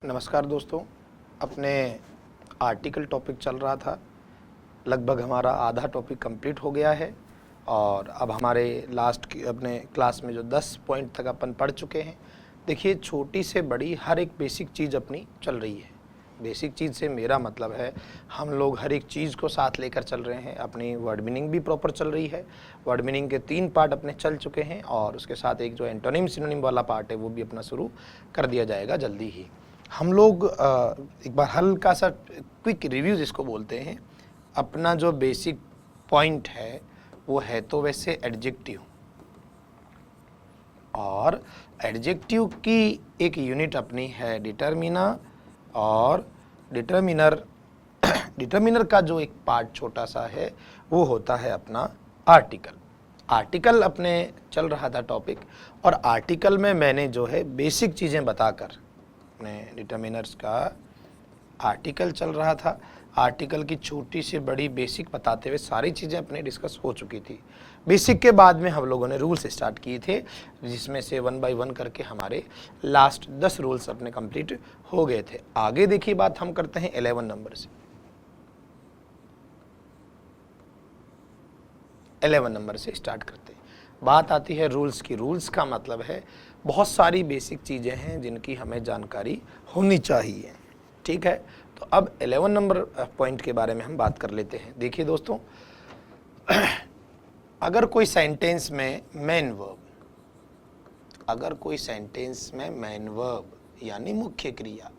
नमस्कार दोस्तों, अपने आर्टिकल टॉपिक चल रहा था। लगभग हमारा आधा टॉपिक कंप्लीट हो गया है और अब हमारे अपने क्लास में जो 10 पॉइंट तक अपन पढ़ चुके हैं। देखिए, छोटी से बड़ी हर एक बेसिक चीज़ अपनी चल रही है। बेसिक चीज़ से मेरा मतलब है हम लोग हर एक चीज़ को साथ लेकर चल रहे हैं। अपनी वर्ड मीनिंग भी प्रॉपर चल रही है। वर्ड मीनिंग के 3 पार्ट अपने चल चुके हैं और उसके साथ एक जो एंटोनिम सिनोनिम वाला पार्ट है वो भी अपना शुरू कर दिया जाएगा जल्दी ही। हम लोग एक बार हल्का सा क्विक रिव्यू जिसको बोलते हैं, अपना जो बेसिक पॉइंट है वो है तो वैसे एडजेक्टिव, और एडजेक्टिव की एक यूनिट अपनी है डिटरमिनर, और डिटरमिनर डिटरमिनर का जो एक पार्ट छोटा सा है वो होता है अपना आर्टिकल। आर्टिकल अपने चल रहा था टॉपिक, और आर्टिकल में मैंने जो है बेसिक चीज़ें बताकर अपने डिटरमिनर्स का आर्टिकल चल रहा था। आर्टिकल की छोटी से बड़ी बेसिक बताते हुए सारी चीज़ें अपने डिस्कस हो चुकी थी। बेसिक के बाद में हम लोगों ने रूल्स स्टार्ट किए थे, जिसमें से 1 बाय 1 करके हमारे लास्ट 10 रूल्स अपने कंप्लीट हो गए थे। आगे देखिए, बात हम करते हैं 11 नंबर से। 11 नंबर से स्टार्ट करते हैं। बात आती है रूल्स की। रूल्स का मतलब है बहुत सारी बेसिक चीज़ें हैं जिनकी हमें जानकारी होनी चाहिए। ठीक है, तो अब 11 नंबर पॉइंट के बारे में हम बात कर लेते हैं। देखिए दोस्तों, अगर कोई सेंटेंस में मेन वर्ब, अगर कोई सेंटेंस में मेन वर्ब यानी मुख्य क्रिया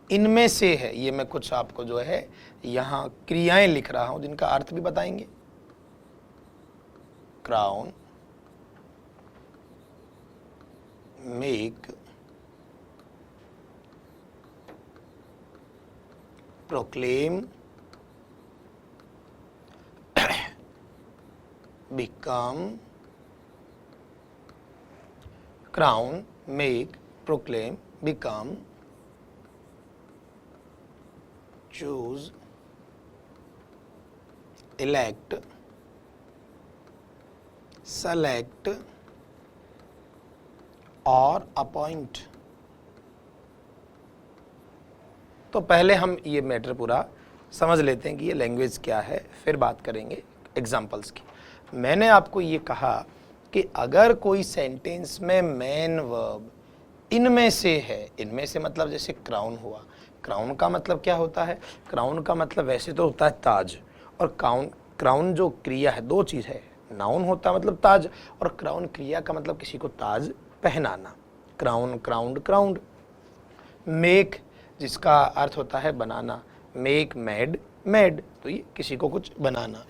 इनमें से है, ये मैं कुछ आपको जो है यहाँ क्रियाएं लिख रहा हूं जिनका अर्थ भी बताएंगे। Crown, make, proclaim, become, crown, make, proclaim, become, choose, elect, select और अपॉइंट। तो पहले हम ये मैटर पूरा समझ लेते हैं कि ये लैंग्वेज क्या है, फिर बात करेंगे एग्जाम्पल्स की। मैंने आपको ये कहा कि अगर कोई सेंटेंस में मेन वर्ब इनमें से है, इनमें से मतलब जैसे क्राउन हुआ। क्राउन का मतलब क्या होता है? क्राउन का मतलब वैसे तो होता है ताज, और क्राउन जो क्रिया है, दो चीज़ है। नाउन होता है मतलब ताज, और क्राउन क्रिया का मतलब किसी को ताज पहनाना। Crown, crowned, crowned. मेक जिसका अर्थ होता है बनाना, मेक, मेड, मेड, तो ये किसी को कुछ बनाना।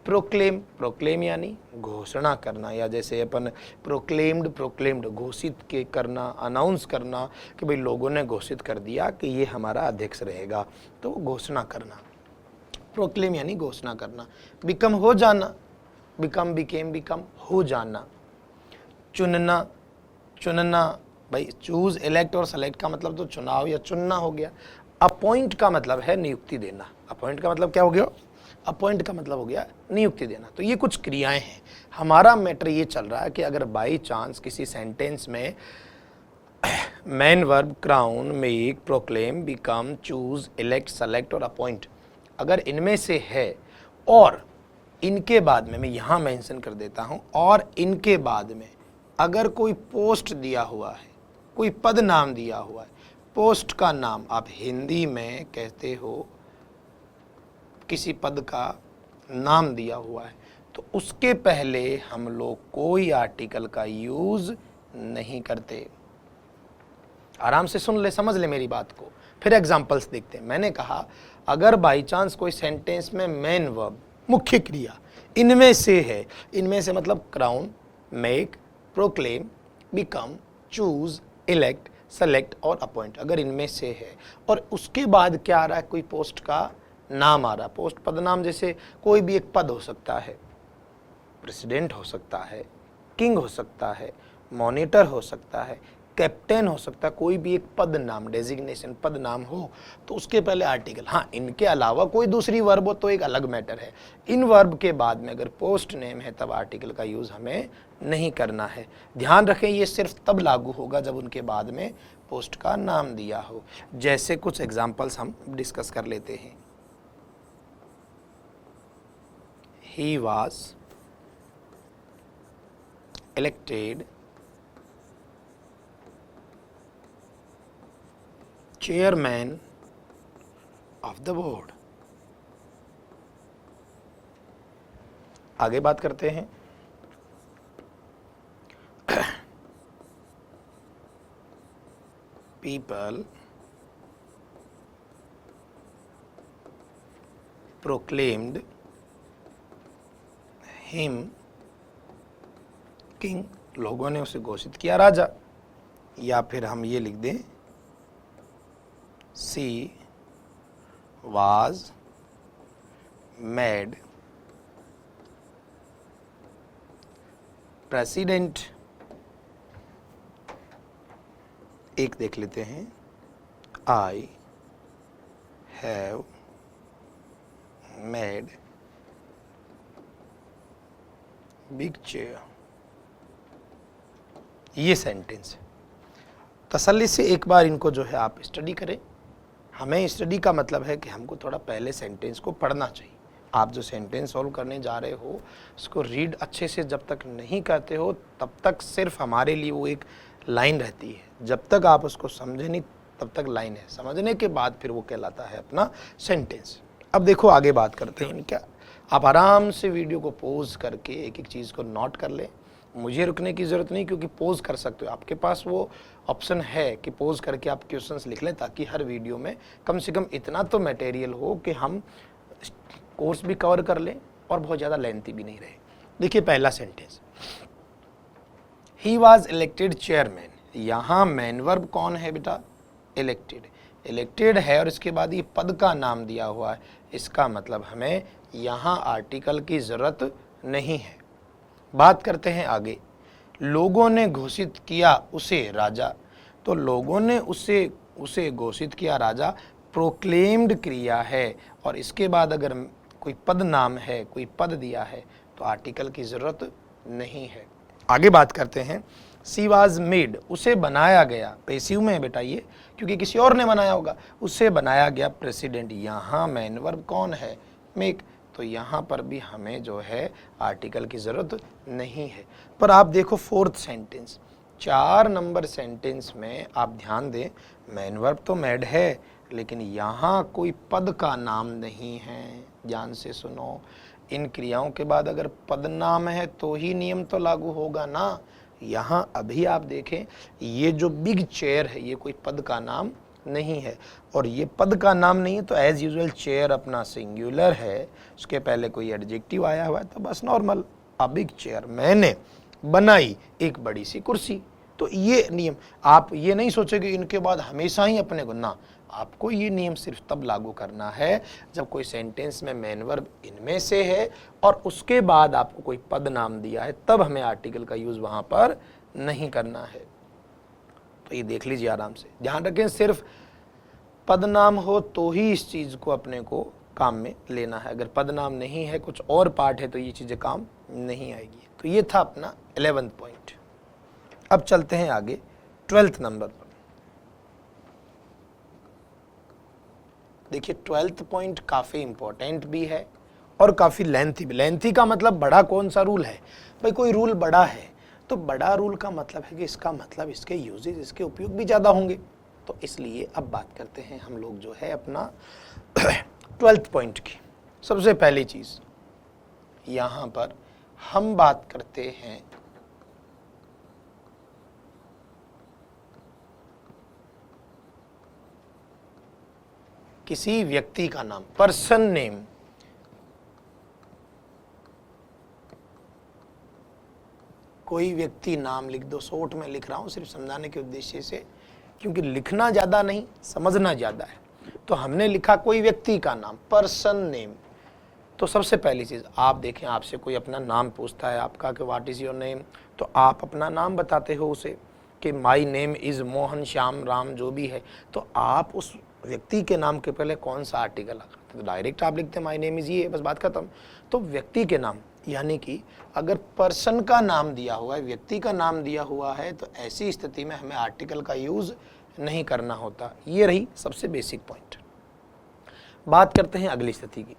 प्रोक्लेम, प्रोक्लेम यानी घोषणा करना, या जैसे अपन प्रोक्लेम्ड, प्रोक्लेम्ड घोषित के करना, अनाउंस करना कि भाई लोगों ने घोषित कर दिया कि ये हमारा अध्यक्ष रहेगा, तो घोषणा करना। प्रोक्लेम यानी घोषणा करना। बिकम हो जाना, बिकम, बिकेम, बिकम हो जाना। चुनना, चुनना, भाई चूज, इलेक्ट और सेलेक्ट का मतलब तो चुनाव या चुनना हो गया। अपॉइंट का मतलब है नियुक्ति देना। अपॉइंट का मतलब क्या हो गया? अपॉइंट का मतलब हो गया नियुक्ति देना। तो ये कुछ क्रियाएं हैं। हमारा मैटर ये चल रहा है कि अगर बाई चांस किसी सेंटेंस में main verb crown, make, proclaim, become, choose, elect, select और अपॉइंट अगर इनमें से है, और इनके बाद में मैं यहाँ मेंशन कर देता हूँ, और इनके बाद में अगर कोई पोस्ट दिया हुआ है, कोई पद नाम दिया हुआ है, पोस्ट का नाम आप हिंदी में कहते हो, किसी पद का नाम दिया हुआ है, तो उसके पहले हम लोग कोई आर्टिकल का यूज नहीं करते। आराम से सुन ले, समझ ले मेरी बात को, फिर एग्जांपल्स देखते हैं। मैंने कहा अगर बाई चांस कोई सेंटेंस में मेन वर्ब मुख्य क्रिया इनमें से है, इनमें से मतलब crown, make, proclaim, become, choose, elect, select और अपॉइंट, अगर इनमें से है, और उसके बाद क्या आ रहा है? कोई पोस्ट का नाम आ रहा। पोस्ट पद नाम जैसे कोई भी एक पद हो सकता है, प्रेसिडेंट हो सकता है, किंग हो सकता है, मॉनिटर हो सकता है, कैप्टन हो सकता है, कोई भी एक पद नाम, डेजिग्नेशन पद नाम हो तो उसके पहले आर्टिकल। हाँ, इनके अलावा कोई दूसरी वर्ब हो तो एक अलग मैटर है। इन वर्ब के बाद में अगर पोस्ट नेम है तब आर्टिकल का यूज हमें नहीं करना है। ध्यान रखें, ये सिर्फ तब लागू होगा जब उनके बाद में पोस्ट का नाम दिया हो। जैसे कुछ एग्जाम्पल्स हम डिस्कस कर लेते हैं। He was elected chairman of the board। आगे बात करते हैं। people proclaimed him किंग, लोगों ने उसे घोषित किया राजा। या फिर हम ये लिख दें, सी वाज मेड प्रेसिडेंट। एक देख लेते हैं, I have made big chair. ये सेंटेंस है। तसल्ली से एक बार इनको जो है आप स्टडी करें। हमें स्टडी का मतलब है कि हमको थोड़ा पहले सेंटेंस को पढ़ना चाहिए। आप जो सेंटेंस सॉल्व करने जा रहे हो उसको रीड अच्छे से जब तक नहीं करते हो तब तक सिर्फ हमारे लिए वो एक लाइन रहती है। जब तक आप उसको समझे नहीं तब तक लाइन है, समझने के बाद फिर वो कहलाता है अपना सेंटेंस। अब देखो आगे बात करते हैं। क्या आप आराम से वीडियो को पॉज करके एक एक चीज़ को नोट कर लें। मुझे रुकने की ज़रूरत नहीं, क्योंकि पॉज कर सकते हो, आपके पास वो ऑप्शन है कि पॉज करके आप क्वेश्चंस लिख लें, ताकि हर वीडियो में कम से कम इतना तो मटेरियल हो कि हम कोर्स भी कवर कर लें और बहुत ज़्यादा लेंथी भी नहीं रहे। देखिए पहला sentence, he was elected chairman. यहाँ मैन वर्ब कौन है बेटा? इलेक्टेड। इलेक्टेड है और इसके बाद ये पद का नाम दिया हुआ है, इसका मतलब हमें यहाँ आर्टिकल की ज़रूरत नहीं है। बात करते हैं आगे, लोगों ने घोषित किया उसे राजा। तो लोगों ने उसे घोषित किया राजा, प्रोक्लेम्ड क्रिया है और इसके बाद अगर कोई पद नाम है, कोई पद दिया है तो आर्टिकल की ज़रूरत नहीं है। आगे बात करते हैं, सी वाज मेड, उसे बनाया गया। पैसिव में है बेटा ये, क्योंकि किसी और ने बनाया होगा। उसे बनाया गया प्रेसिडेंट। यहाँ मैन वर्ब कौन है? मेक। तो यहाँ पर भी हमें जो है आर्टिकल की ज़रूरत नहीं है। पर आप देखो फोर्थ सेंटेंस, 4 नंबर सेंटेंस में आप ध्यान दें, मैन वर्ब तो मेड है लेकिन यहाँ कोई पद का नाम नहीं है। ध्यान से सुनो, इन क्रियाओं के बाद अगर पद नाम है तो ही नियम तो लागू होगा ना। यहाँ अभी आप देखें, ये जो बिग चेयर है ये कोई पद का नाम नहीं है, और ये पद का नाम नहीं है तो एज यूजुअल चेयर अपना सिंगुलर है, उसके पहले कोई एडजेक्टिव आया हुआ है तो बस नॉर्मल, अ बिग चेयर, मैंने बनाई एक बड़ी सी कुर्सी। तो ये नियम, आप ये नहीं सोचे कि इनके बाद हमेशा ही अपने को, ना, आपको ये नियम सिर्फ तब लागू करना है जब कोई सेंटेंस में मैन वर्ब इनमें से है और उसके बाद आपको कोई पद नाम दिया है, तब हमें आर्टिकल का यूज वहां पर नहीं करना है। तो ये देख लीजिए आराम से, ध्यान रखें, सिर्फ पद नाम हो तो ही इस चीज को अपने को काम में लेना है। अगर पद नाम नहीं है, कुछ और पार्ट है, तो ये चीजें काम नहीं आएगी। तो ये था अपना 11th पॉइंट। अब चलते हैं आगे 12th नंबर पर। देखिए 12th पॉइंट काफी इंपॉर्टेंट भी है और काफी लेंथी भी। लेंथी का मतलब बड़ा कौन सा रूल है? भाई कोई रूल बड़ा है तो बड़ा रूल का मतलब है कि इसका मतलब इसके यूजेस, इसके उपयोग भी ज्यादा होंगे। तो इसलिए अब बात करते हैं हम लोग जो है अपना 12th पॉइंट की। सबसे पहली चीज यहां पर हम बात करते हैं किसी व्यक्ति का नाम, पर्सन नेम। कोई व्यक्ति नाम लिख दो, शॉर्ट में लिख रहा हूं सिर्फ समझाने के उद्देश्य से, क्योंकि लिखना ज्यादा नहीं, समझना ज्यादा है। तो हमने लिखा कोई व्यक्ति का नाम, पर्सन नेम। तो सबसे पहली चीज आप देखें, आपसे कोई अपना नाम पूछता है आपका कि व्हाट इज योर नेम, तो आप अपना नाम बताते हो उसे। कि my name is Mohan, Shyam, Ram, जो भी है, तो आप उस व्यक्ति के नाम के पहले कौन सा आर्टिकल लगाते? तो डायरेक्ट आप लिखते हैं माई नेम इज़, ये बस बात खत्म। तो व्यक्ति के नाम, यानी कि अगर पर्सन का नाम दिया हुआ है, व्यक्ति का नाम दिया हुआ है, तो ऐसी स्थिति में हमें आर्टिकल का यूज़ नहीं करना होता। ये रही सबसे बेसिक पॉइंट। बात करते हैं अगली स्थिति की।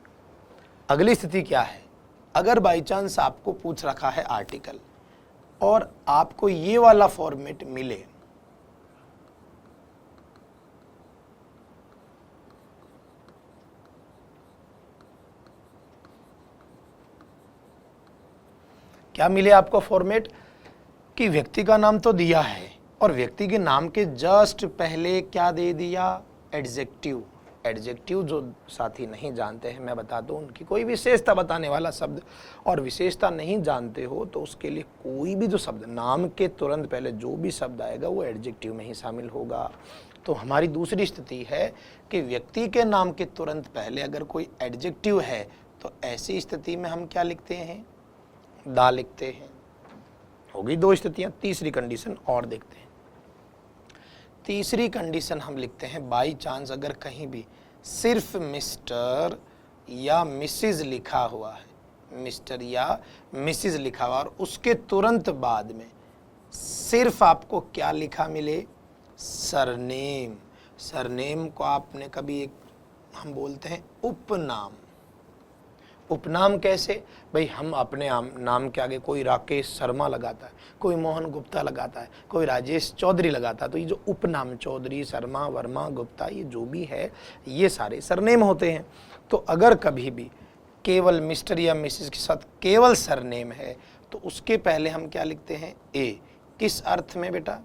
अगली स्थिति क्या है? अगर बाई चांस आपको पूछ रखा है आर्टिकल और आपको ये वाला फॉर्मेट मिले, क्या मिले आपको फॉर्मेट कि व्यक्ति का नाम तो दिया है और व्यक्ति के नाम के जस्ट पहले क्या दे दिया? एडजेक्टिव। एडजेक्टिव जो साथी नहीं जानते हैं, मैं बता दूं, उनकी कोई विशेषता बताने वाला शब्द, और विशेषता नहीं जानते हो तो उसके लिए कोई भी जो शब्द नाम के तुरंत पहले जो भी शब्द आएगा वो एडजेक्टिव में ही शामिल होगा। तो हमारी दूसरी स्थिति है कि व्यक्ति के नाम के तुरंत पहले अगर कोई एडजेक्टिव है तो ऐसी स्थिति में हम क्या लिखते हैं? दा लिखते हैं। होगी दो स्थितियां। तीसरी कंडीशन और देखते हैं। तीसरी कंडीशन हम लिखते हैं बाई चांस अगर कहीं भी सिर्फ मिस्टर या मिसिज लिखा हुआ है, मिस्टर या मिसिज लिखा हुआ, और उसके तुरंत बाद में सिर्फ आपको क्या लिखा मिले? सरनेम। सरनेम को आपने कभी एक हम बोलते हैं उपनाम। उपनाम कैसे? भाई हम अपने नाम के आगे कोई राकेश शर्मा लगाता है, कोई मोहन गुप्ता लगाता है, कोई राजेश चौधरी लगाता है, तो ये जो उपनाम चौधरी, शर्मा, वर्मा, गुप्ता, ये जो भी है ये सारे सरनेम होते हैं। तो अगर कभी भी केवल मिस्टर या मिसेस के साथ केवल सरनेम है तो उसके पहले हम क्या लिखते हैं? ए। किस अर्थ में बेटा?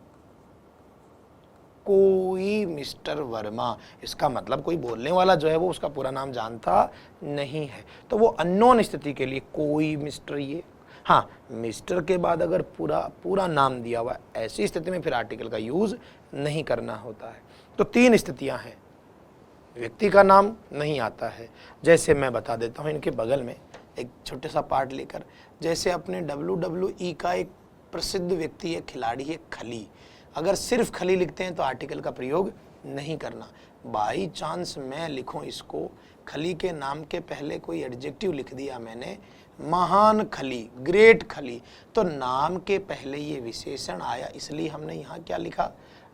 कोई मिस्टर वर्मा। इसका मतलब कोई बोलने वाला जो है वो उसका पूरा नाम जानता नहीं है, तो वो अननोन स्थिति के लिए कोई मिस्टर, ये हाँ, मिस्टर के बाद अगर पूरा नाम दिया हुआ है, ऐसी स्थिति में फिर आर्टिकल का यूज नहीं करना होता है। तो तीन स्थितियां हैं। व्यक्ति का नाम नहीं आता है, जैसे मैं बता देता हूं इनके बगल में एक छोटे सा पार्ट लेकर, जैसे अपने WWE का एक प्रसिद्ध व्यक्ति है, खिलाड़ी है, खली। अगर सिर्फ खली लिखते हैं तो आर्टिकल का प्रयोग नहीं करना। बाई चांस मैं लिखूं इसको, खली के नाम के पहले कोई एडजेक्टिव लिख दिया मैंने, महान खली, ग्रेट खली, तो नाम के पहले ये विशेषण आया, इसलिए हमने यहाँ क्या लिखा?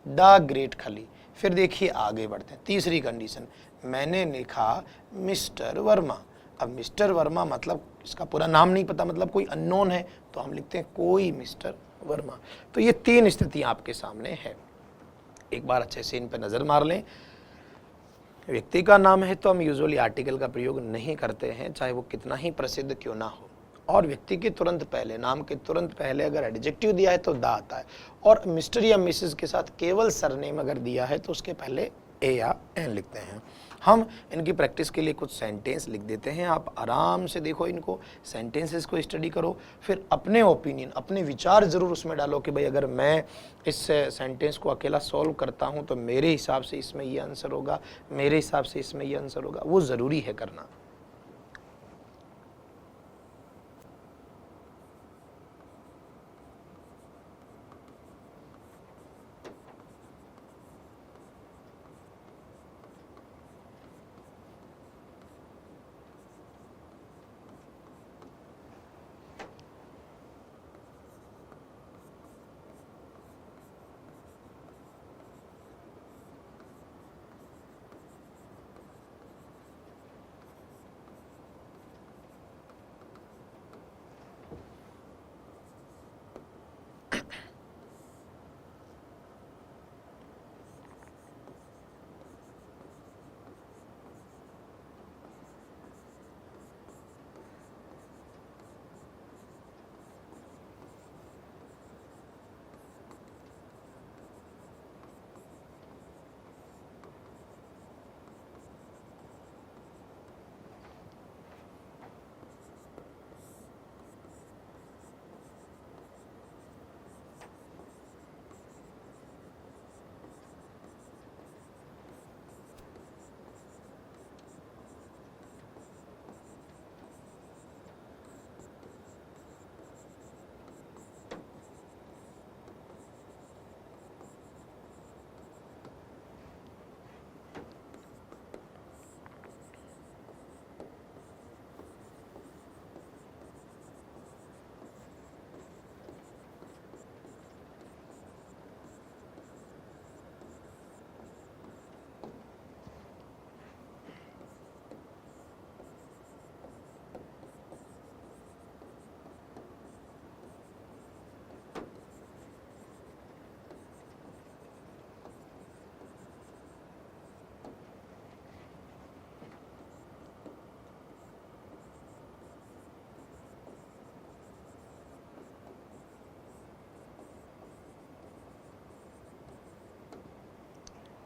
द ग्रेट खली। फिर देखिए आगे बढ़ते हैं। तीसरी कंडीशन, मैंने लिखा मिस्टर वर्मा। अब मिस्टर वर्मा मतलब इसका पूरा नाम नहीं पता, मतलब कोई अननोन है, तो हम लिखते हैं कोई मिस्टर वर्मा। तो ये तीन स्थितियां आपके सामने है। एक बार अच्छे से इन पर नजर मार लें। व्यक्ति का नाम है तो हम यूजुअली आर्टिकल का प्रयोग नहीं करते हैं, चाहे वो कितना ही प्रसिद्ध क्यों ना हो। और व्यक्ति के तुरंत पहले, नाम के तुरंत पहले अगर एडजेक्टिव दिया है तो दा आता है, और मिस्टर या मिसेस के साथ केवल सरनेम अगर दिया है तो उसके पहले ए या एन लिखते हैं। हम इनकी प्रैक्टिस के लिए कुछ सेंटेंस लिख देते हैं, आप आराम से देखो इनको, सेंटेंसेस को स्टडी करो, फिर अपने ओपिनियन, अपने विचार जरूर उसमें डालो कि भाई अगर मैं इस सेंटेंस को अकेला सॉल्व करता हूं तो मेरे हिसाब से इसमें ये आंसर होगा, मेरे हिसाब से इसमें ये आंसर होगा, वो ज़रूरी है करना।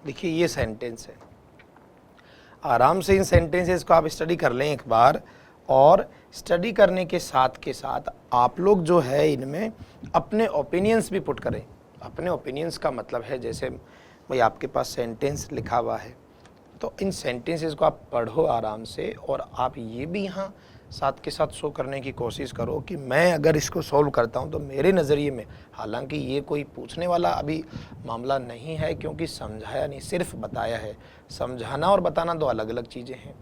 देखिए ये सेंटेंस है, आराम से इन सेंटेंसेस को आप स्टडी कर लें एक बार, और स्टडी करने के साथ आप लोग जो है इनमें अपने ओपिनियंस भी पुट करें। अपने ओपिनियंस का मतलब है जैसे भाई आपके पास सेंटेंस लिखा हुआ है, तो इन सेंटेंसेस को आप पढ़ो आराम से, और आप ये भी यहाँ साथ के साथ शो करने की कोशिश करो कि मैं अगर इसको सॉल्व करता हूँ तो मेरे नज़रिए में, हालांकि ये कोई पूछने वाला अभी मामला नहीं है क्योंकि समझाया नहीं, सिर्फ बताया है। समझाना और बताना दो अलग अलग चीज़ें हैं।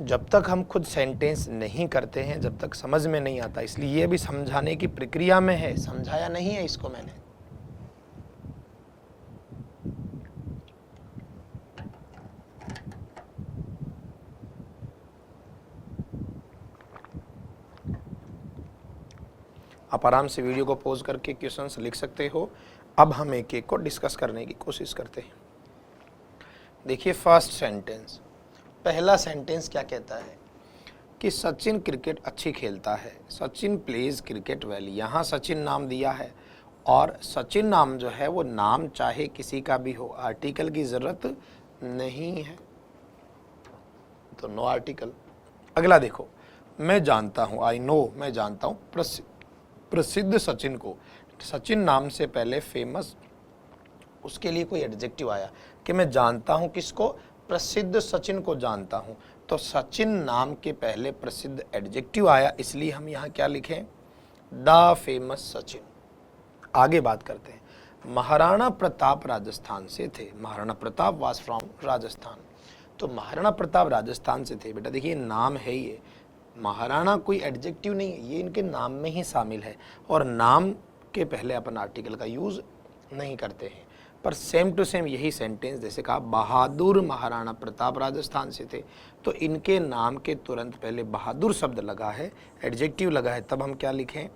जब तक हम खुद सेंटेंस नहीं करते हैं, जब तक समझ में नहीं आता, इसलिए ये भी समझाने की प्रक्रिया में है, समझाया नहीं है इसको मैंने। आप आराम से वीडियो को पॉज करके क्वेश्चंस लिख सकते हो। अब हम एक एक को डिस्कस करने की कोशिश करते हैं। देखिए फर्स्ट सेंटेंस, पहला सेंटेंस क्या कहता है कि सचिन क्रिकेट अच्छी खेलता है। Sachin pledge cricket well. यहाँ सचिन नाम दिया है, और सचिन नाम जो है वो नाम चाहे किसी का भी हो, आर्टिकल की जरूरत नहीं है, तो नो आर्टिकल। अगला देखो, मैं जानता हूँ, आई नो, मैं जानता हूँ प्रसिद्ध सचिन को। सचिन नाम से पहले फेमस, उसके लिए कोई एडजेक्टिव आया कि मैं जानता हूं किसको, प्रसिद्ध सचिन को जानता हूं, तो सचिन नाम के पहले प्रसिद्ध एडजेक्टिव आया, इसलिए हम यहां क्या लिखें, द फेमस सचिन। आगे बात करते हैं। महाराणा प्रताप राजस्थान से थे। महाराणा प्रताप वाज फ्रॉम राजस्थान, तो महाराणा प्रताप राजस्थान से थे। बेटा देखिए नाम है ये, महाराणा कोई एडजेक्टिव नहीं है, ये इनके नाम में ही शामिल है, और नाम के पहले अपन आर्टिकल का यूज नहीं करते हैं। पर सेम टू सेम यही सेंटेंस, जैसे कहा बहादुर महाराणा प्रताप राजस्थान से थे, तो इनके नाम के तुरंत पहले बहादुर शब्द लगा है, एडजेक्टिव लगा है, तब हम क्या लिखें,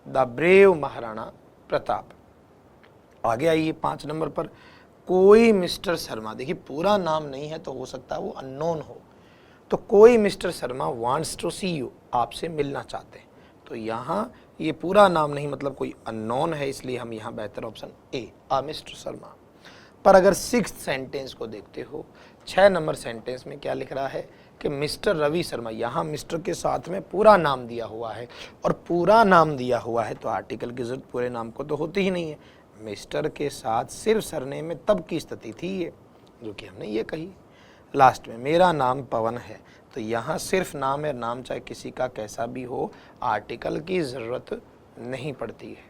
द ब्रेव महाराणा प्रताप। आगे आइए 5 नंबर पर, कोई मिस्टर शर्मा। देखिए पूरा नाम नहीं है तो हो सकता है वो अननोन हो, तो कोई mister Sharma wants to see you, आपसे मिलना चाहते हैं, तो यहाँ ये पूरा नाम नहीं, मतलब कोई अननोन है, इसलिए हम यहाँ बेहतर ऑप्शन ए, मिस्टर शर्मा। पर अगर 6th सेंटेंस को देखते हो, 6 नंबर सेंटेंस में क्या लिख रहा है कि मिस्टर रवि शर्मा, यहाँ मिस्टर के साथ में पूरा नाम दिया हुआ है, और पूरा नाम दिया हुआ है तो आर्टिकल की जरूरत पूरे नाम को तो होती ही नहीं है। मिस्टर के साथ सिर्फ सरनेम में तब की स्थिति थी ये, जो कि हमने ये कही। लास्ट में मेरा नाम पवन है, तो यहाँ सिर्फ नाम है, नाम चाहे किसी का कैसा भी हो, आर्टिकल की ज़रूरत नहीं पड़ती है।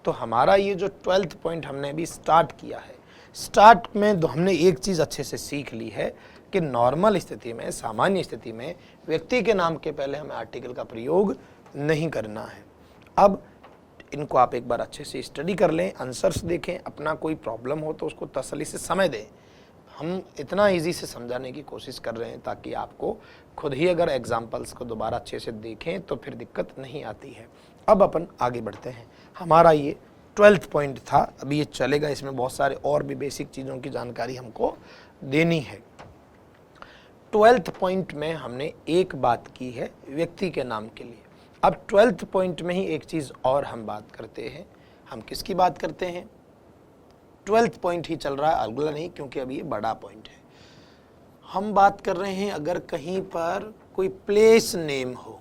तो हमारा ये जो 12th पॉइंट हमने अभी स्टार्ट किया है, स्टार्ट में तो हमने एक चीज़ अच्छे से सीख ली है कि नॉर्मल स्थिति में, सामान्य स्थिति में व्यक्ति के नाम के पहले हमें आर्टिकल का प्रयोग नहीं करना है। अब इनको आप एक बार अच्छे से स्टडी कर लें, आंसर्स देखें, अपना कोई प्रॉब्लम हो तो उसको तसल्ली से समय दें। हम इतना इजी से समझाने की कोशिश कर रहे हैं ताकि आपको खुद ही अगर एग्जाम्पल्स को दोबारा अच्छे से देखें तो फिर दिक्कत नहीं आती है। अब अपन आगे बढ़ते हैं। हमारा ये 12th पॉइंट था, अभी ये चलेगा, इसमें बहुत सारे और भी बेसिक चीज़ों की जानकारी हमको देनी है। 12th पॉइंट में हमने एक बात की है व्यक्ति के नाम के लिए। अब 12th पॉइंट में ही एक चीज़ और हम बात करते हैं। हम किसकी बात करते हैं, 12th पॉइंट ही चल रहा है, अगला नहीं, क्योंकि अभी ये बड़ा पॉइंट है। हम बात कर रहे हैं अगर कहीं पर कोई प्लेस नेम हो,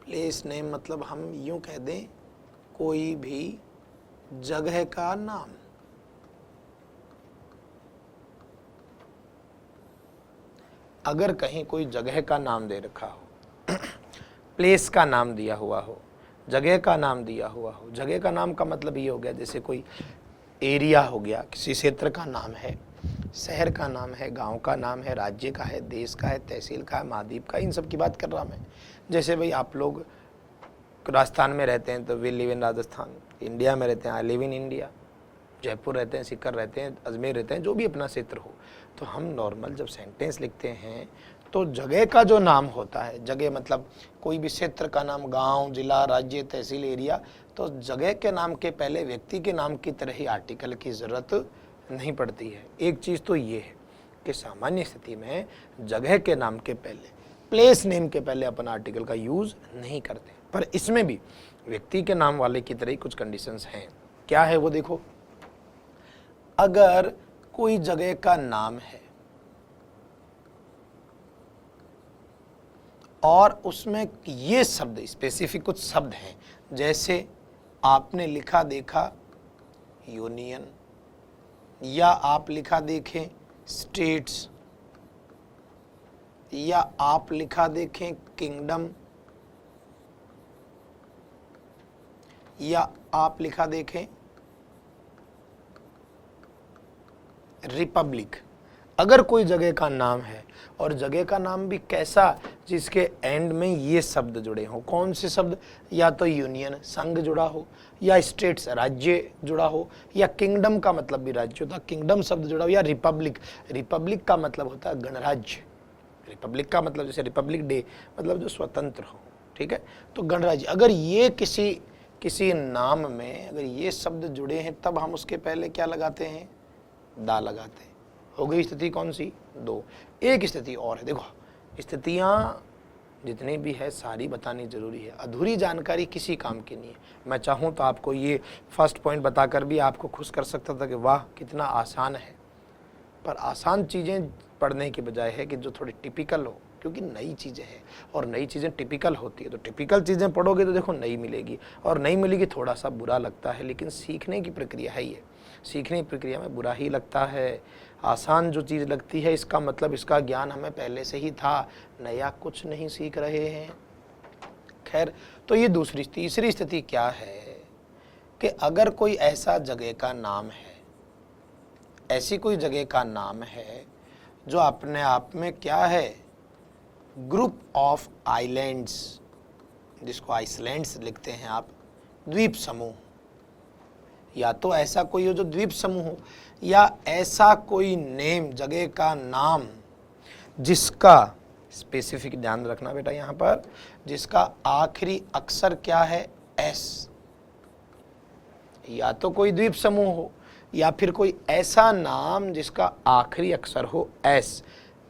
प्लेस नेम मतलब हम यूं कह दें कोई भी जगह का नाम। अगर कहीं कोई जगह का नाम दे रखा हो, प्लेस का नाम दिया हुआ हो, जगह का नाम दिया हुआ हो, जगह का नाम का मतलब ये हो गया जैसे कोई एरिया हो गया, किसी क्षेत्र का नाम है, शहर का नाम है, गांव का नाम है, राज्य का है, देश का है, तहसील का है, महाद्वीप का, इन सब की बात कर रहा मैं। जैसे भाई आप लोग राजस्थान में रहते हैं तो we live in Rajasthan, India में रहते हैं I live in India, Jaipur रहते हैं, सीकर रहते हैं, अजमेर रहते हैं, जो भी अपना क्षेत्र हो, तो हम नॉर्मल जब सेंटेंस लिखते हैं तो जगह का जो नाम होता है, जगह मतलब कोई भी क्षेत्र का नाम, गांव, जिला, राज्य, तहसील, एरिया, तो जगह के नाम के पहले व्यक्ति के नाम की तरह ही आर्टिकल की ज़रूरत नहीं पड़ती है। एक चीज़ तो ये है कि सामान्य स्थिति में जगह के नाम के पहले, प्लेस नेम के पहले अपन आर्टिकल का यूज़ नहीं करते, पर इसमें भी व्यक्ति के नाम वाले की तरह ही कुछ कंडीशंस हैं। क्या है वो देखो, अगर कोई जगह का नाम है और उसमें ये शब्द स्पेसिफिक कुछ शब्द हैं, जैसे आपने लिखा देखा यूनियन, या आप लिखा देखें स्टेट्स, या आप लिखा देखें किंगडम, या आप लिखा देखें रिपब्लिक। अगर कोई जगह का नाम है और जगह का नाम भी कैसा, जिसके एंड में ये शब्द जुड़े हों, कौन से शब्द, या तो यूनियन संघ जुड़ा हो, या स्टेट्स राज्य जुड़ा हो, या किंगडम का मतलब भी राज्य होता है, किंगडम शब्द जुड़ा हो, या रिपब्लिक, रिपब्लिक का मतलब होता है गणराज्य, रिपब्लिक का मतलब जैसे रिपब्लिक डे मतलब जो स्वतंत्र हो, ठीक है, तो गणराज्य। अगर ये किसी नाम में अगर ये शब्द जुड़े हैं तब हम उसके पहले क्या लगाते हैं, दा लगाते हैं। हो गई स्थिति कौन सी, दो। एक स्थिति और है, देखो स्थितियां जितनी भी है सारी बतानी जरूरी है, अधूरी जानकारी किसी काम की नहीं है। मैं चाहूँ तो आपको ये फर्स्ट पॉइंट बताकर भी आपको खुश कर सकता था कि वाह कितना आसान है, पर आसान चीज़ें पढ़ने के बजाय है कि जो थोड़ी टिपिकल हो, क्योंकि नई चीज़ें हैं और नई चीज़ें टिपिकल होती है, तो टिपिकल चीज़ें पढ़ोगे तो देखो नई मिलेगी, और नई मिलेगी थोड़ा सा बुरा लगता है, लेकिन सीखने की प्रक्रिया है ये, सीखने की प्रक्रिया में बुरा ही लगता है। आसान जो चीज़ लगती है इसका मतलब इसका ज्ञान हमें पहले से ही था, नया कुछ नहीं सीख रहे हैं। खैर, तो ये दूसरी। तीसरी स्थिति क्या है कि अगर कोई ऐसा जगह का नाम है, ऐसी कोई जगह का नाम है जो अपने आप में क्या है, ग्रुप ऑफ आइलैंड्स, जिसको आइसलैंड्स लिखते हैं आप, द्वीप समूह, या तो ऐसा कोई हो जो द्वीप समूह हो, या ऐसा कोई नेम, जगह का नाम जिसका स्पेसिफिक ध्यान रखना बेटा यहां पर, जिसका आखिरी अक्षर क्या है, एस। या तो कोई द्वीप समूह हो या फिर कोई ऐसा नाम जिसका आखिरी अक्षर हो एस।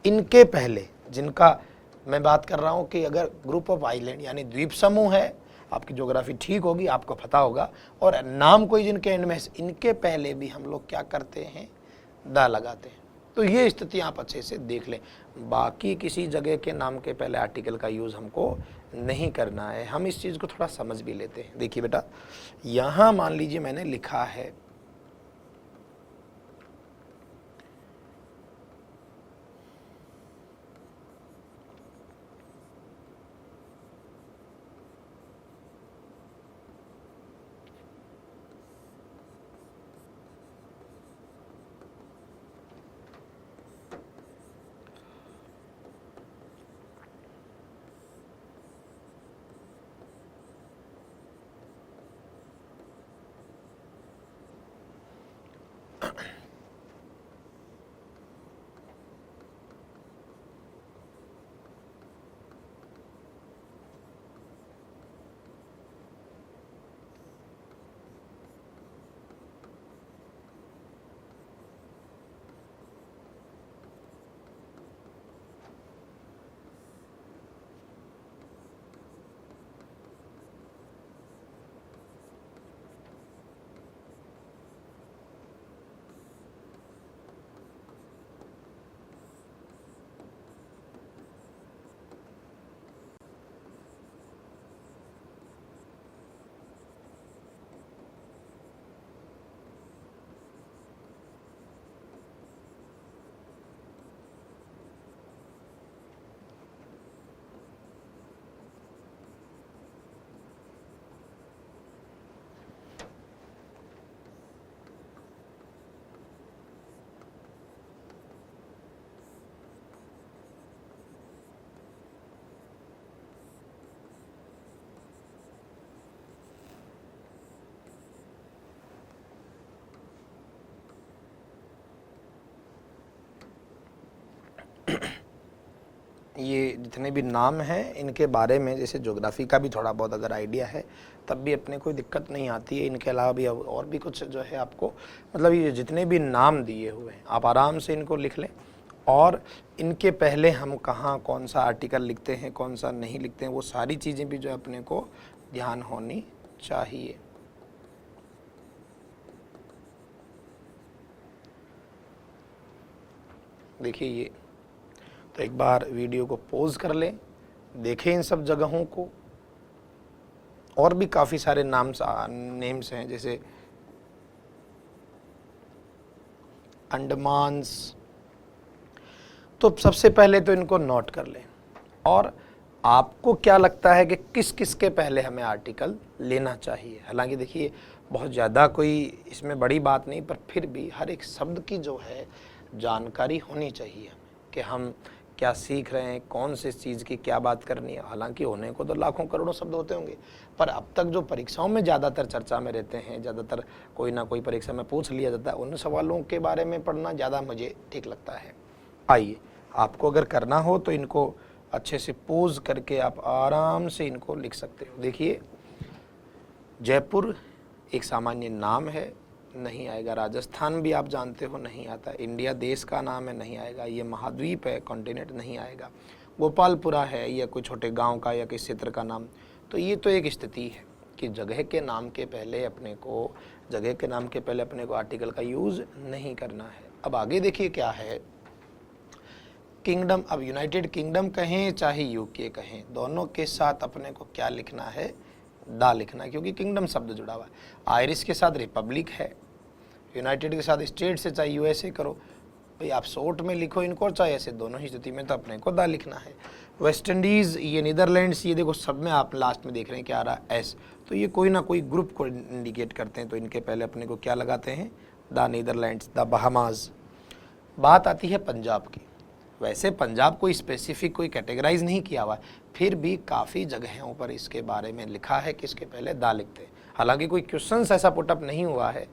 इनके पहले जिनका मैं बात कर रहा हूं कि अगर ग्रुप ऑफ आइलैंड यानी द्वीप समूह है, आपकी ज्योग्राफी ठीक होगी, आपको पता होगा, और नाम कोई जिनके एंड में है, इनके पहले भी हम लोग क्या करते हैं, दा लगाते हैं। तो ये स्थिति आप अच्छे से देख लें। बाकी किसी जगह के नाम के पहले आर्टिकल का यूज़ हमको नहीं करना है। हम इस चीज़ को थोड़ा समझ भी लेते हैं। देखिए बेटा, यहाँ मान लीजिए मैंने लिखा है ये जितने भी नाम हैं इनके बारे में, जैसे ज्योग्राफी का भी थोड़ा बहुत अगर आइडिया है तब भी अपने कोई दिक्कत नहीं आती है। इनके अलावा भी और भी कुछ जो है आपको, मतलब ये जितने भी नाम दिए हुए हैं आप आराम से इनको लिख लें, और इनके पहले हम कहाँ कौन सा आर्टिकल लिखते हैं कौन सा नहीं लिखते हैं, वो सारी चीज़ें भी जो अपने को ध्यान होनी चाहिए। देखिए ये, तो एक बार वीडियो को पॉज कर लें, देखें इन सब जगहों को। और भी काफ़ी सारे नेम्स हैं, जैसे अंडमान्स। तो सबसे पहले तो इनको नोट कर लें। और आपको क्या लगता है कि किस किस के पहले हमें आर्टिकल लेना चाहिए? हालांकि देखिए बहुत ज़्यादा कोई इसमें बड़ी बात नहीं, पर फिर भी हर एक शब्द की जो है जानकारी होनी चाहिए कि हम क्या सीख रहे हैं, कौन से चीज़ की क्या बात करनी है। हालांकि होने को तो लाखों करोड़ों शब्द होते होंगे, पर अब तक जो परीक्षाओं में ज़्यादातर चर्चा में रहते हैं, ज़्यादातर कोई ना कोई परीक्षा में पूछ लिया जाता है, उन सवालों के बारे में पढ़ना ज़्यादा मुझे ठीक लगता है। आइए, आपको अगर करना हो तो इनको अच्छे से पोज करके आप आराम से इनको लिख सकते हो। देखिए, जयपुर एक सामान्य नाम है, नहीं आएगा। राजस्थान भी आप जानते हो नहीं आता। इंडिया देश का नाम है, नहीं आएगा। ये महाद्वीप है, कॉन्टिनेंट, नहीं आएगा। गोपालपुरा है या कोई छोटे गांव का या किसी क्षेत्र का नाम। तो ये तो एक स्थिति है कि जगह के नाम के पहले अपने को आर्टिकल का यूज़ नहीं करना है। अब आगे देखिए क्या है, किंगडम। अब यूनाइटेड किंगडम कहें चाहे यूके कहें, दोनों के साथ अपने को क्या लिखना है? दा लिखना है, क्योंकि किंगडम शब्द जुड़ा हुआ है। आयरिश के साथ रिपब्लिक है, यूनाइटेड के साथ स्टेट से चाहे यूएसए करो, भाई आप शॉर्ट में लिखो इनको, चाहे ऐसे, दोनों ही स्थिति में तो अपने को दा लिखना है। वेस्ट इंडीज़, ये नीदरलैंड्स, ये देखो सब में आप लास्ट में देख रहे हैं क्या आ रहा है? एस। तो ये कोई ना कोई ग्रुप को इंडिकेट करते हैं, तो इनके पहले अपने को क्या लगाते हैं? The Netherlands, the Bahamas. बात आती है पंजाब की। वैसे पंजाब कोई स्पेसिफिक कोई कैटेगराइज नहीं किया हुआ है, फिर भी काफ़ी जगहों पर इसके बारे में लिखा है कि इसके पहले दा लिखते हैं। हालांकि कोई क्वेश्चन ऐसा पुटअप नहीं हुआ है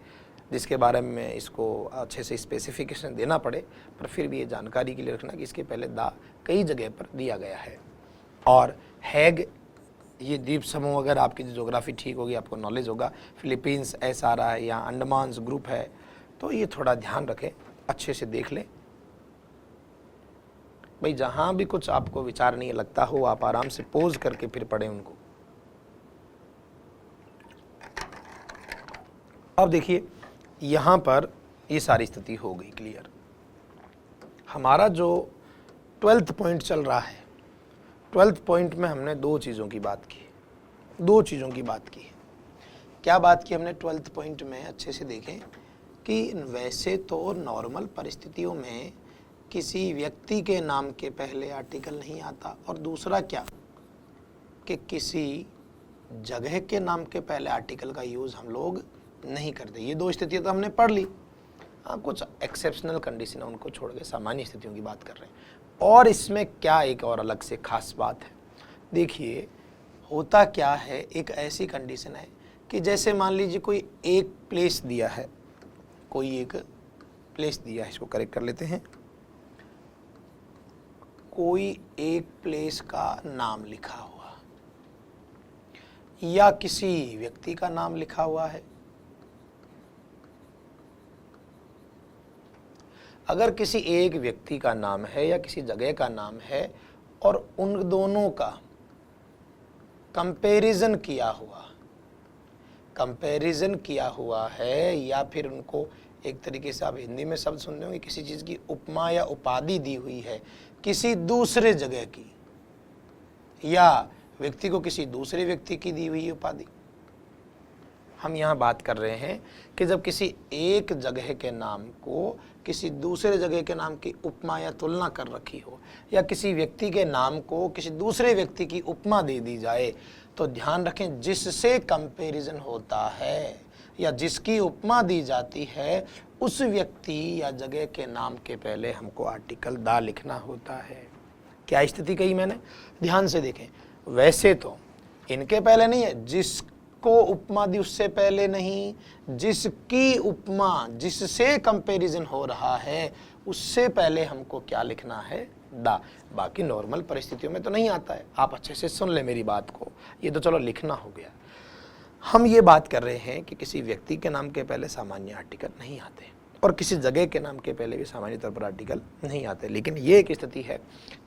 जिसके बारे में इसको अच्छे से स्पेसिफिकेशन देना पड़े, पर फिर भी ये जानकारी के लिए रखना कि इसके पहले दा कई जगह पर दिया गया है। और हैग, ये द्वीप समूह, अगर आपकी ज्योग्राफी ठीक होगी आपको नॉलेज होगा, फिलीपींस एस आ रहा है, या अंडमान्स ग्रुप है, तो ये थोड़ा ध्यान रखें, अच्छे से देख लें। भाई जहाँ भी कुछ आपको विचार नहीं लगता हो, आप आराम से पोज करके फिर पढ़ें उनको। अब देखिए यहाँ पर ये सारी स्थिति हो गई क्लियर। हमारा जो 12th पॉइंट चल रहा है, 12th पॉइंट में हमने दो चीज़ों की बात की है। क्या बात की हमने 12th पॉइंट में? अच्छे से देखें कि वैसे तो नॉर्मल परिस्थितियों में किसी व्यक्ति के नाम के पहले आर्टिकल नहीं आता, और दूसरा क्या कि किसी जगह के नाम के पहले आर्टिकल का यूज़ हम लोग नहीं करते। ये दो स्थितियाँ तो हमने पढ़ ली। हाँ, कुछ एक्सेप्शनल कंडीशन है, उनको छोड़ के सामान्य स्थितियों की बात कर रहे हैं। और इसमें क्या एक और अलग से खास बात है, देखिए होता क्या है, एक ऐसी कंडीशन है कि जैसे मान लीजिए कोई एक प्लेस दिया है, इसको करेक्ट कर लेते हैं। कोई एक प्लेस का नाम लिखा हुआ या किसी व्यक्ति का नाम लिखा हुआ है। अगर किसी एक व्यक्ति का नाम है या किसी जगह का नाम है और उन दोनों का कंपैरिजन किया हुआ है, या फिर उनको एक तरीके से आप हिंदी में शब्द सुनते होंगे, किसी चीज़ की उपमा या उपाधि दी हुई है किसी दूसरे जगह की, या व्यक्ति को किसी दूसरे व्यक्ति की दी हुई उपाधि। हम यहाँ बात कर रहे हैं कि जब किसी एक जगह के नाम को किसी दूसरे जगह के नाम की उपमा या तुलना कर रखी हो, या किसी व्यक्ति के नाम को किसी दूसरे व्यक्ति की उपमा दे दी जाए, तो ध्यान रखें जिससे कंपैरिजन होता है या जिसकी उपमा दी जाती है, उस व्यक्ति या जगह के नाम के पहले हमको आर्टिकल दा लिखना होता है। क्या स्थिति कही मैंने? ध्यान से देखें। वैसे तो इनके पहले नहीं है, जिसको उपमा दी उससे पहले नहीं, जिसकी उपमा, जिससे कंपैरिजन हो रहा है उससे पहले हमको क्या लिखना है? दा। बाकी नॉर्मल परिस्थितियों में तो नहीं आता है। आप अच्छे से सुन ले मेरी बात को, ये तो चलो लिखना हो गया। हम ये बात कर रहे हैं कि किसी व्यक्ति के नाम के पहले सामान्य आर्टिकल नहीं आते और किसी जगह के नाम के पहले भी सामान्य तौर पर आर्टिकल नहीं आते। लेकिन ये एक स्थिति है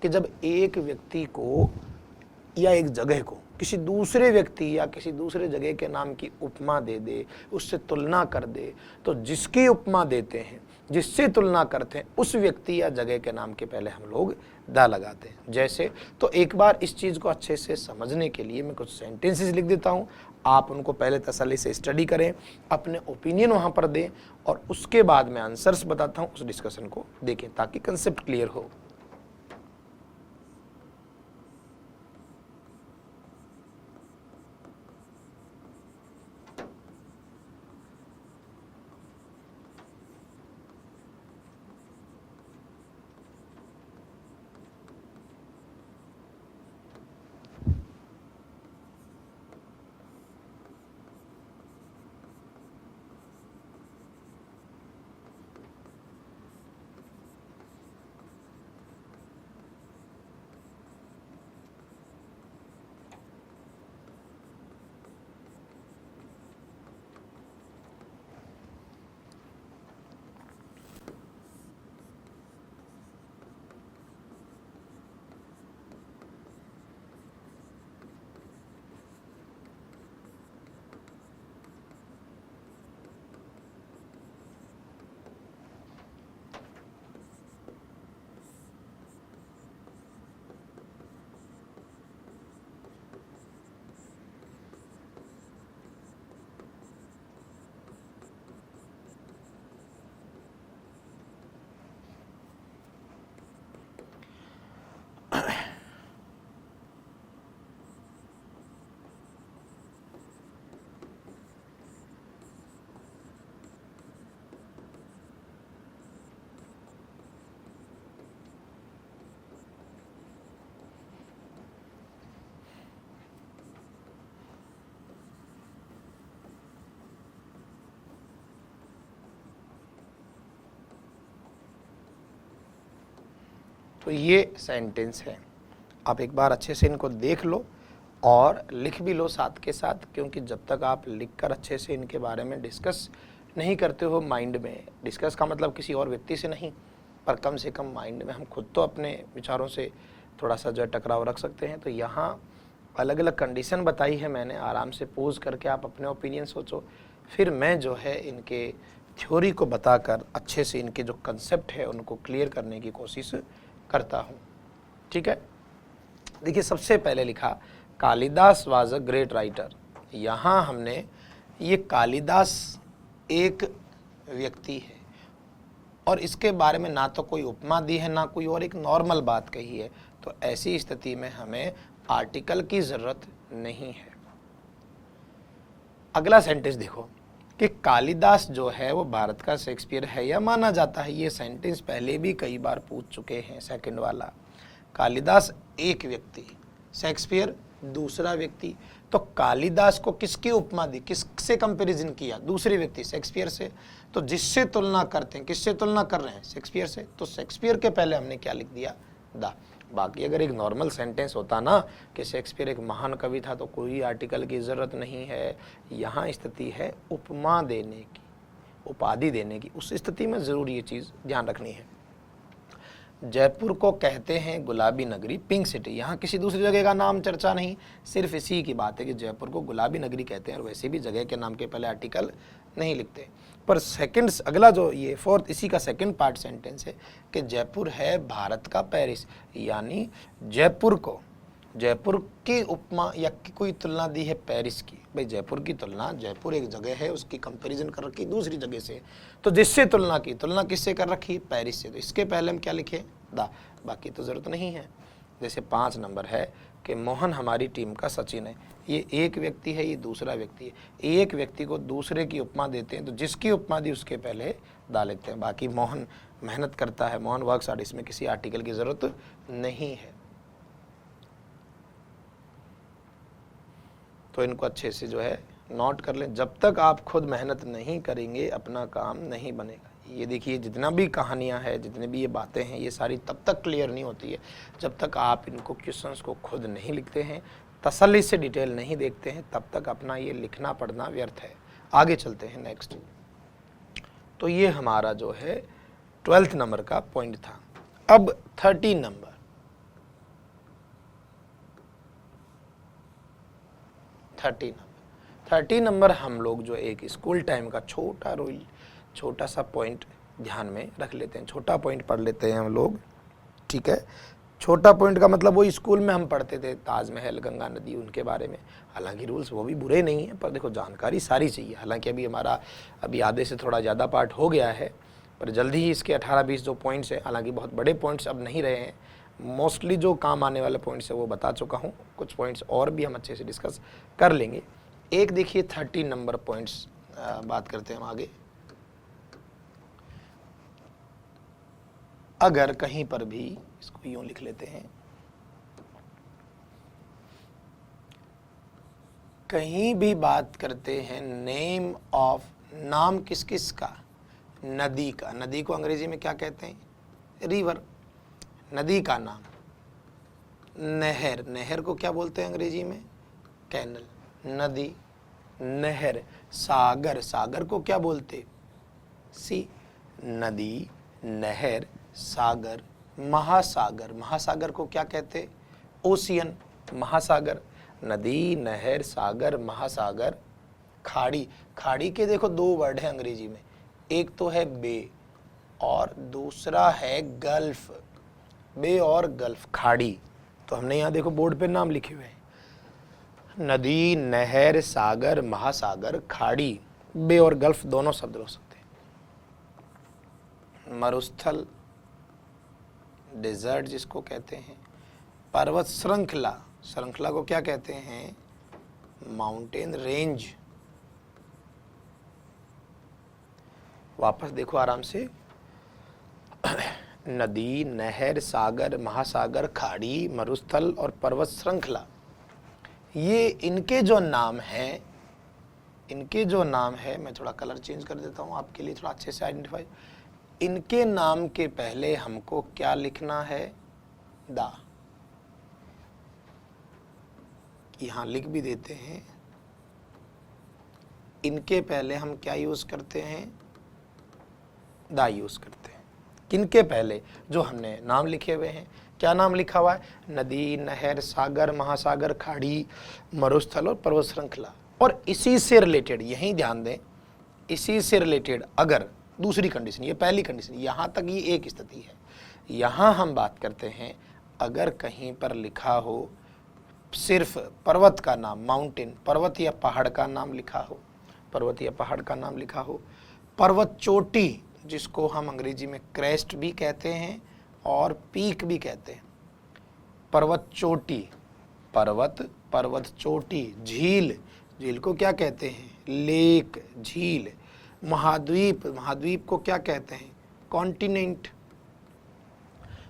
कि जब एक व्यक्ति को या एक जगह को किसी दूसरे व्यक्ति या किसी दूसरे जगह के नाम की उपमा दे दे, उससे तुलना कर दे, तो जिसकी उपमा देते हैं जिससे तुलना करते हैं उस व्यक्ति या जगह के नाम के पहले हम लोग द लगाते हैं। जैसे, तो एक बार इस चीज़ को अच्छे से समझने के लिए मैं कुछ सेंटेंसेस लिख देता हूँ, आप उनको पहले तसल्ली से स्टडी करें, अपने ओपिनियन वहाँ पर दें और उसके बाद मैं आंसर्स बताता हूँ, उस डिस्कशन को देखें ताकि कंसेप्ट क्लियर हो। तो ये सेंटेंस है, आप एक बार अच्छे से इनको देख लो और लिख भी लो साथ के साथ, क्योंकि जब तक आप लिखकर अच्छे से इनके बारे में डिस्कस नहीं करते हो माइंड में, डिस्कस का मतलब किसी और व्यक्ति से नहीं, पर कम से कम माइंड में हम खुद तो अपने विचारों से थोड़ा सा जो टकराव रख सकते हैं। तो यहाँ अलग अलग कंडीशन बताई है मैंने, आराम से पोज करके आप अपने ओपिनियन सोचो, फिर मैं जो है इनके थ्योरी को बताकर अच्छे से इनके जो कंसेप्ट है उनको क्लियर करने की कोशिश करता हूँ। ठीक है, देखिए सबसे पहले लिखा Kalidas was a great writer. यहाँ हमने ये कालिदास एक व्यक्ति है और इसके बारे में ना तो कोई उपमा दी है ना कोई और एक नॉर्मल बात कही है, तो ऐसी स्थिति में हमें आर्टिकल की जरूरत नहीं है। अगला सेंटेंस देखो कि कालिदास जो है वो भारत का शेक्सपियर है या माना जाता है। ये सेंटेंस पहले भी कई बार पूछ चुके हैं। सेकंड वाला, कालिदास एक व्यक्ति, शेक्सपियर दूसरा व्यक्ति, तो कालिदास को किसकी उपमा दी, किससे कंपैरिजन किया, दूसरे व्यक्ति शेक्सपियर से। तो जिससे तुलना करते हैं, किससे तुलना कर रहे हैं, शेक्सपियर से, तो शेक्सपियर के पहले हमने क्या लिख दिया, द। बाकी अगर एक नॉर्मल सेंटेंस होता ना कि शेक्सपियर एक महान कवि था तो कोई आर्टिकल की ज़रूरत नहीं है। यहाँ स्थिति है उपमा देने की, उपाधि देने की, उस स्थिति में ज़रूर ये चीज़ ध्यान रखनी है। जयपुर को कहते हैं गुलाबी नगरी, पिंक सिटी। यहाँ किसी दूसरी जगह का नाम चर्चा नहीं, सिर्फ इसी की बात है कि जयपुर को गुलाबी नगरी कहते हैं और वैसे भी जगह के नाम के पहले आर्टिकल नहीं लिखते। पर सेकंड, अगला जो ये फोर्थ, इसी का सेकंड पार्ट सेंटेंस है कि जयपुर है भारत का पेरिस, यानी जयपुर को, जयपुर की उपमा या की कोई तुलना दी है पेरिस की। भाई जयपुर की तुलना, जयपुर एक जगह है उसकी कंपैरिजन कर रखी दूसरी जगह से, तो जिससे तुलना की, तुलना किससे कर रखी, पेरिस से, तो इसके पहले हम क्या लिखे, दा, बाकी तो ज़रूरत नहीं है। जैसे 5 नंबर है कि मोहन हमारी टीम का सचिन है, ये एक व्यक्ति है, ये दूसरा व्यक्ति है। एक व्यक्ति को दूसरे की उपमा देते हैं तो जिसकी उपमा दी उसके पहले दा लिखते हैं। बाकी मोहन मेहनत करता है, मोहन वर्क्स हार्ड, इसमें किसी आर्टिकल की ज़रूरत नहीं है। तो इनको अच्छे से जो है नोट कर लें। जब तक आप खुद मेहनत नहीं करेंगे अपना काम नहीं बनेगा। ये देखिए जितना भी कहानियाँ हैं, जितने भी ये बातें हैं, ये सारी तब तक क्लियर नहीं होती है जब तक आप इनको क्वेश्चंस को खुद नहीं लिखते हैं, तसल्ली से डिटेल नहीं देखते हैं, तब तक अपना ये लिखना पढ़ना व्यर्थ है। आगे चलते हैं नेक्स्ट। तो ये हमारा जो है 12th नंबर का पॉइंट था। अब 13 नंबर, 30 नंबर हम लोग जो एक स्कूल टाइम का छोटा सा पॉइंट ध्यान में रख लेते हैं। छोटा पॉइंट पढ़ लेते हैं हम लोग, ठीक है। छोटा पॉइंट का मतलब वो स्कूल में हम पढ़ते थे, ताजमहल, गंगा नदी, उनके बारे में। हालांकि रूल्स वो भी बुरे नहीं हैं, पर देखो जानकारी सारी चाहिए। हालांकि अभी आधे से थोड़ा ज़्यादा पार्ट हो गया है, पर जल्दी ही इसके 18-20 जो पॉइंट्स हैं, हालांकि बहुत बड़े पॉइंट्स अब नहीं रहे हैं, मोस्टली जो काम आने वाले पॉइंट्स है वो बता चुका हूँ। कुछ पॉइंट्स और भी हम अच्छे से डिस्कस कर लेंगे। एक देखिए 13 नंबर पॉइंट्स बात करते हैं हम आगे। अगर कहीं पर भी, इसको यूं लिख लेते हैं, कहीं भी बात करते हैं नेम ऑफ, नाम किस किस का, नदी का। नदी को अंग्रेजी में क्या कहते हैं? रिवर। नदी का नाम। नहर, नहर को क्या बोलते हैं अंग्रेजी में? कैनल। नदी, नहर। सागर, सागर को क्या बोलते? सी। नदी, नहर, सागर, महासागर, महासागर को क्या कहते? ओशियन, महासागर। नदी, नहर, सागर, महासागर, खाड़ी। खाड़ी के देखो दो वर्ड है अंग्रेजी में, एक तो है बे और दूसरा है गल्फ। बे और गल्फ, खाड़ी। तो हमने यहाँ देखो बोर्ड पे नाम लिखे हुए हैं, नदी, नहर, सागर, महासागर, खाड़ी। बे और गल्फ दोनों शब्द हो सकते हैं। मरुस्थल, डेजर्ट जिसको कहते हैं। पर्वत श्रृंखला, श्रृंखला को क्या कहते हैं? Mountain range. वापस देखो आराम से, नदी, नहर, सागर, महासागर, खाड़ी, मरुस्थल और पर्वत श्रृंखला, ये इनके जो नाम हैं, इनके जो नाम है, मैं थोड़ा कलर चेंज कर देता हूँ आपके लिए थोड़ा अच्छे से आइडेंटिफाई। इनके नाम के पहले हमको क्या लिखना है? दा। यहां लिख भी देते हैं, इनके पहले हम क्या यूज करते हैं? दा यूज करते हैं। किनके पहले? जो हमने नाम लिखे हुए हैं। क्या नाम लिखा हुआ है? नदी, नहर, सागर, महासागर, खाड़ी, मरुस्थल और पर्वत श्रृंखला। और इसी से रिलेटेड, यही ध्यान दें, इसी से रिलेटेड अगर दूसरी कंडीशन, ये पहली कंडीशन, यहां तक ये एक स्थिति है। यहां हम बात करते हैं अगर कहीं पर लिखा हो सिर्फ पर्वत का नाम, माउंटेन, पर्वत या पहाड़ का नाम लिखा हो, पर्वत या पहाड़ का नाम लिखा हो, पर्वत चोटी जिसको हम अंग्रेजी में क्रेस्ट भी कहते हैं और पीक भी कहते हैं। पर्वत चोटी, पर्वत, पर्वत चोटी, झील, झील को क्या कहते हैं? लेक, झील। महाद्वीप, महाद्वीप को क्या कहते हैं? कॉन्टिनेंट।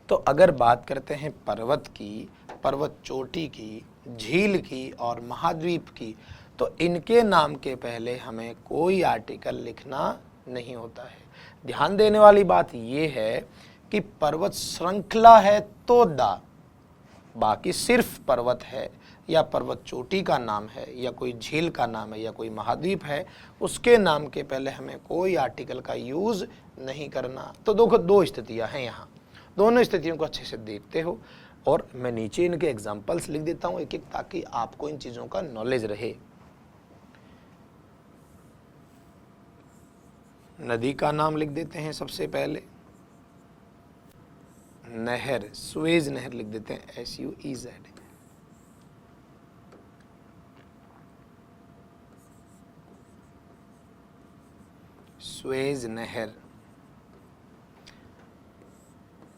तो अगर बात करते हैं पर्वत की, पर्वत चोटी की, झील की और महाद्वीप की, तो इनके नाम के पहले हमें कोई आर्टिकल लिखना नहीं होता है। ध्यान देने वाली बात यह है कि पर्वत श्रृंखला है तो दा, बाकी सिर्फ पर्वत है या पर्वत चोटी का नाम है या कोई झील का नाम है या कोई महाद्वीप है, उसके नाम के पहले हमें कोई आर्टिकल का यूज नहीं करना। तो देखो दो स्थितियां हैं यहाँ, दोनों स्थितियों को अच्छे से देखते हो। और मैं नीचे इनके एग्जाम्पल्स लिख देता हूं एक एक, ताकि आपको इन चीजों का नॉलेज रहे। नदी का नाम लिख देते हैं सबसे पहले, नहर, सुएज नहर लिख देते हैं, SUEZ। सुएज नहर।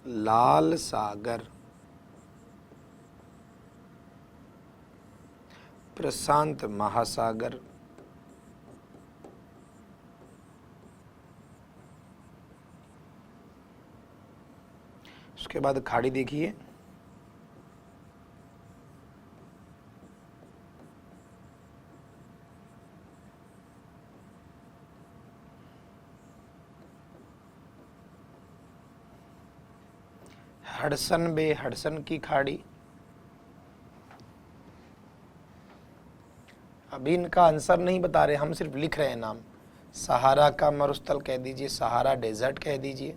लाल सागर, प्रशांत महासागर, उसके बाद खाड़ी देखिए, हडसन बे, हडसन की खाड़ी। अभी इनका आंसर नहीं बता रहे, हम सिर्फ लिख रहे हैं नाम। सहारा का मरुस्थल कह दीजिए, सहारा डेजर्ट कह दीजिए।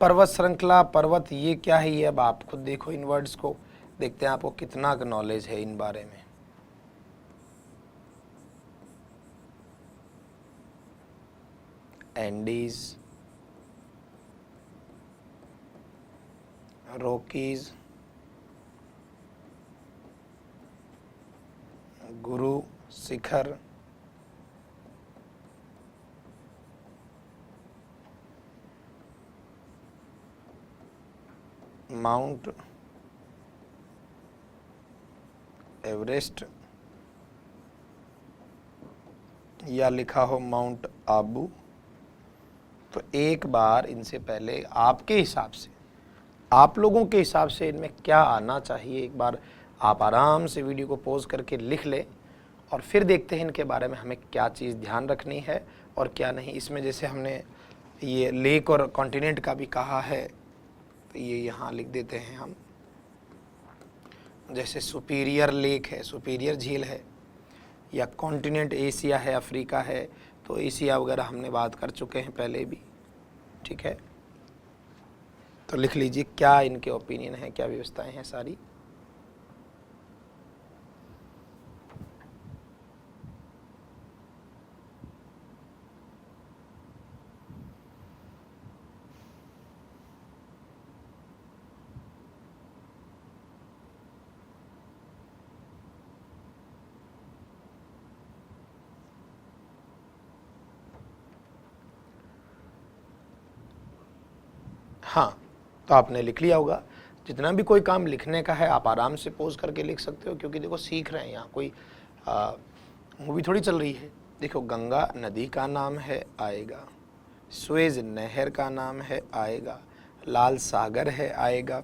पर्वत श्रृंखला, पर्वत ये क्या है? ये अब आप खुद देखो, इन वर्ड्स को देखते हैं आपको कितना नॉलेज है इन बारे में। Andes, Rockies, Guru Shikhar, mount Everest, या लिखा हो माउंट आबू। तो एक बार इनसे पहले आपके हिसाब से, आप लोगों के हिसाब से इनमें क्या आना चाहिए, एक बार आप आराम से वीडियो को पॉज करके लिख लें और फिर देखते हैं इनके बारे में हमें क्या चीज़ ध्यान रखनी है और क्या नहीं। इसमें जैसे हमने ये लेक और कॉन्टिनेंट का भी कहा है, तो ये यहाँ लिख देते हैं हम। जैसे सुपीरियर लेक है, सुपीरियर झील है, या कॉन्टिनेंट एशिया है, अफ्रीका है, तो एशिया वगैरह हमने बात कर चुके हैं पहले भी, ठीक है। तो लिख लीजिए क्या इनके ओपिनियन है, क्या व्यवस्थाएं हैं सारी। हाँ, तो आपने लिख लिया होगा। जितना भी कोई काम लिखने का है आप आराम से पोज करके लिख सकते हो, क्योंकि देखो सीख रहे हैं, यहाँ कोई मूवी थोड़ी चल रही है। देखो गंगा नदी का नाम है, आएगा। स्वेज नहर का नाम है, आएगा। लाल सागर है, आएगा।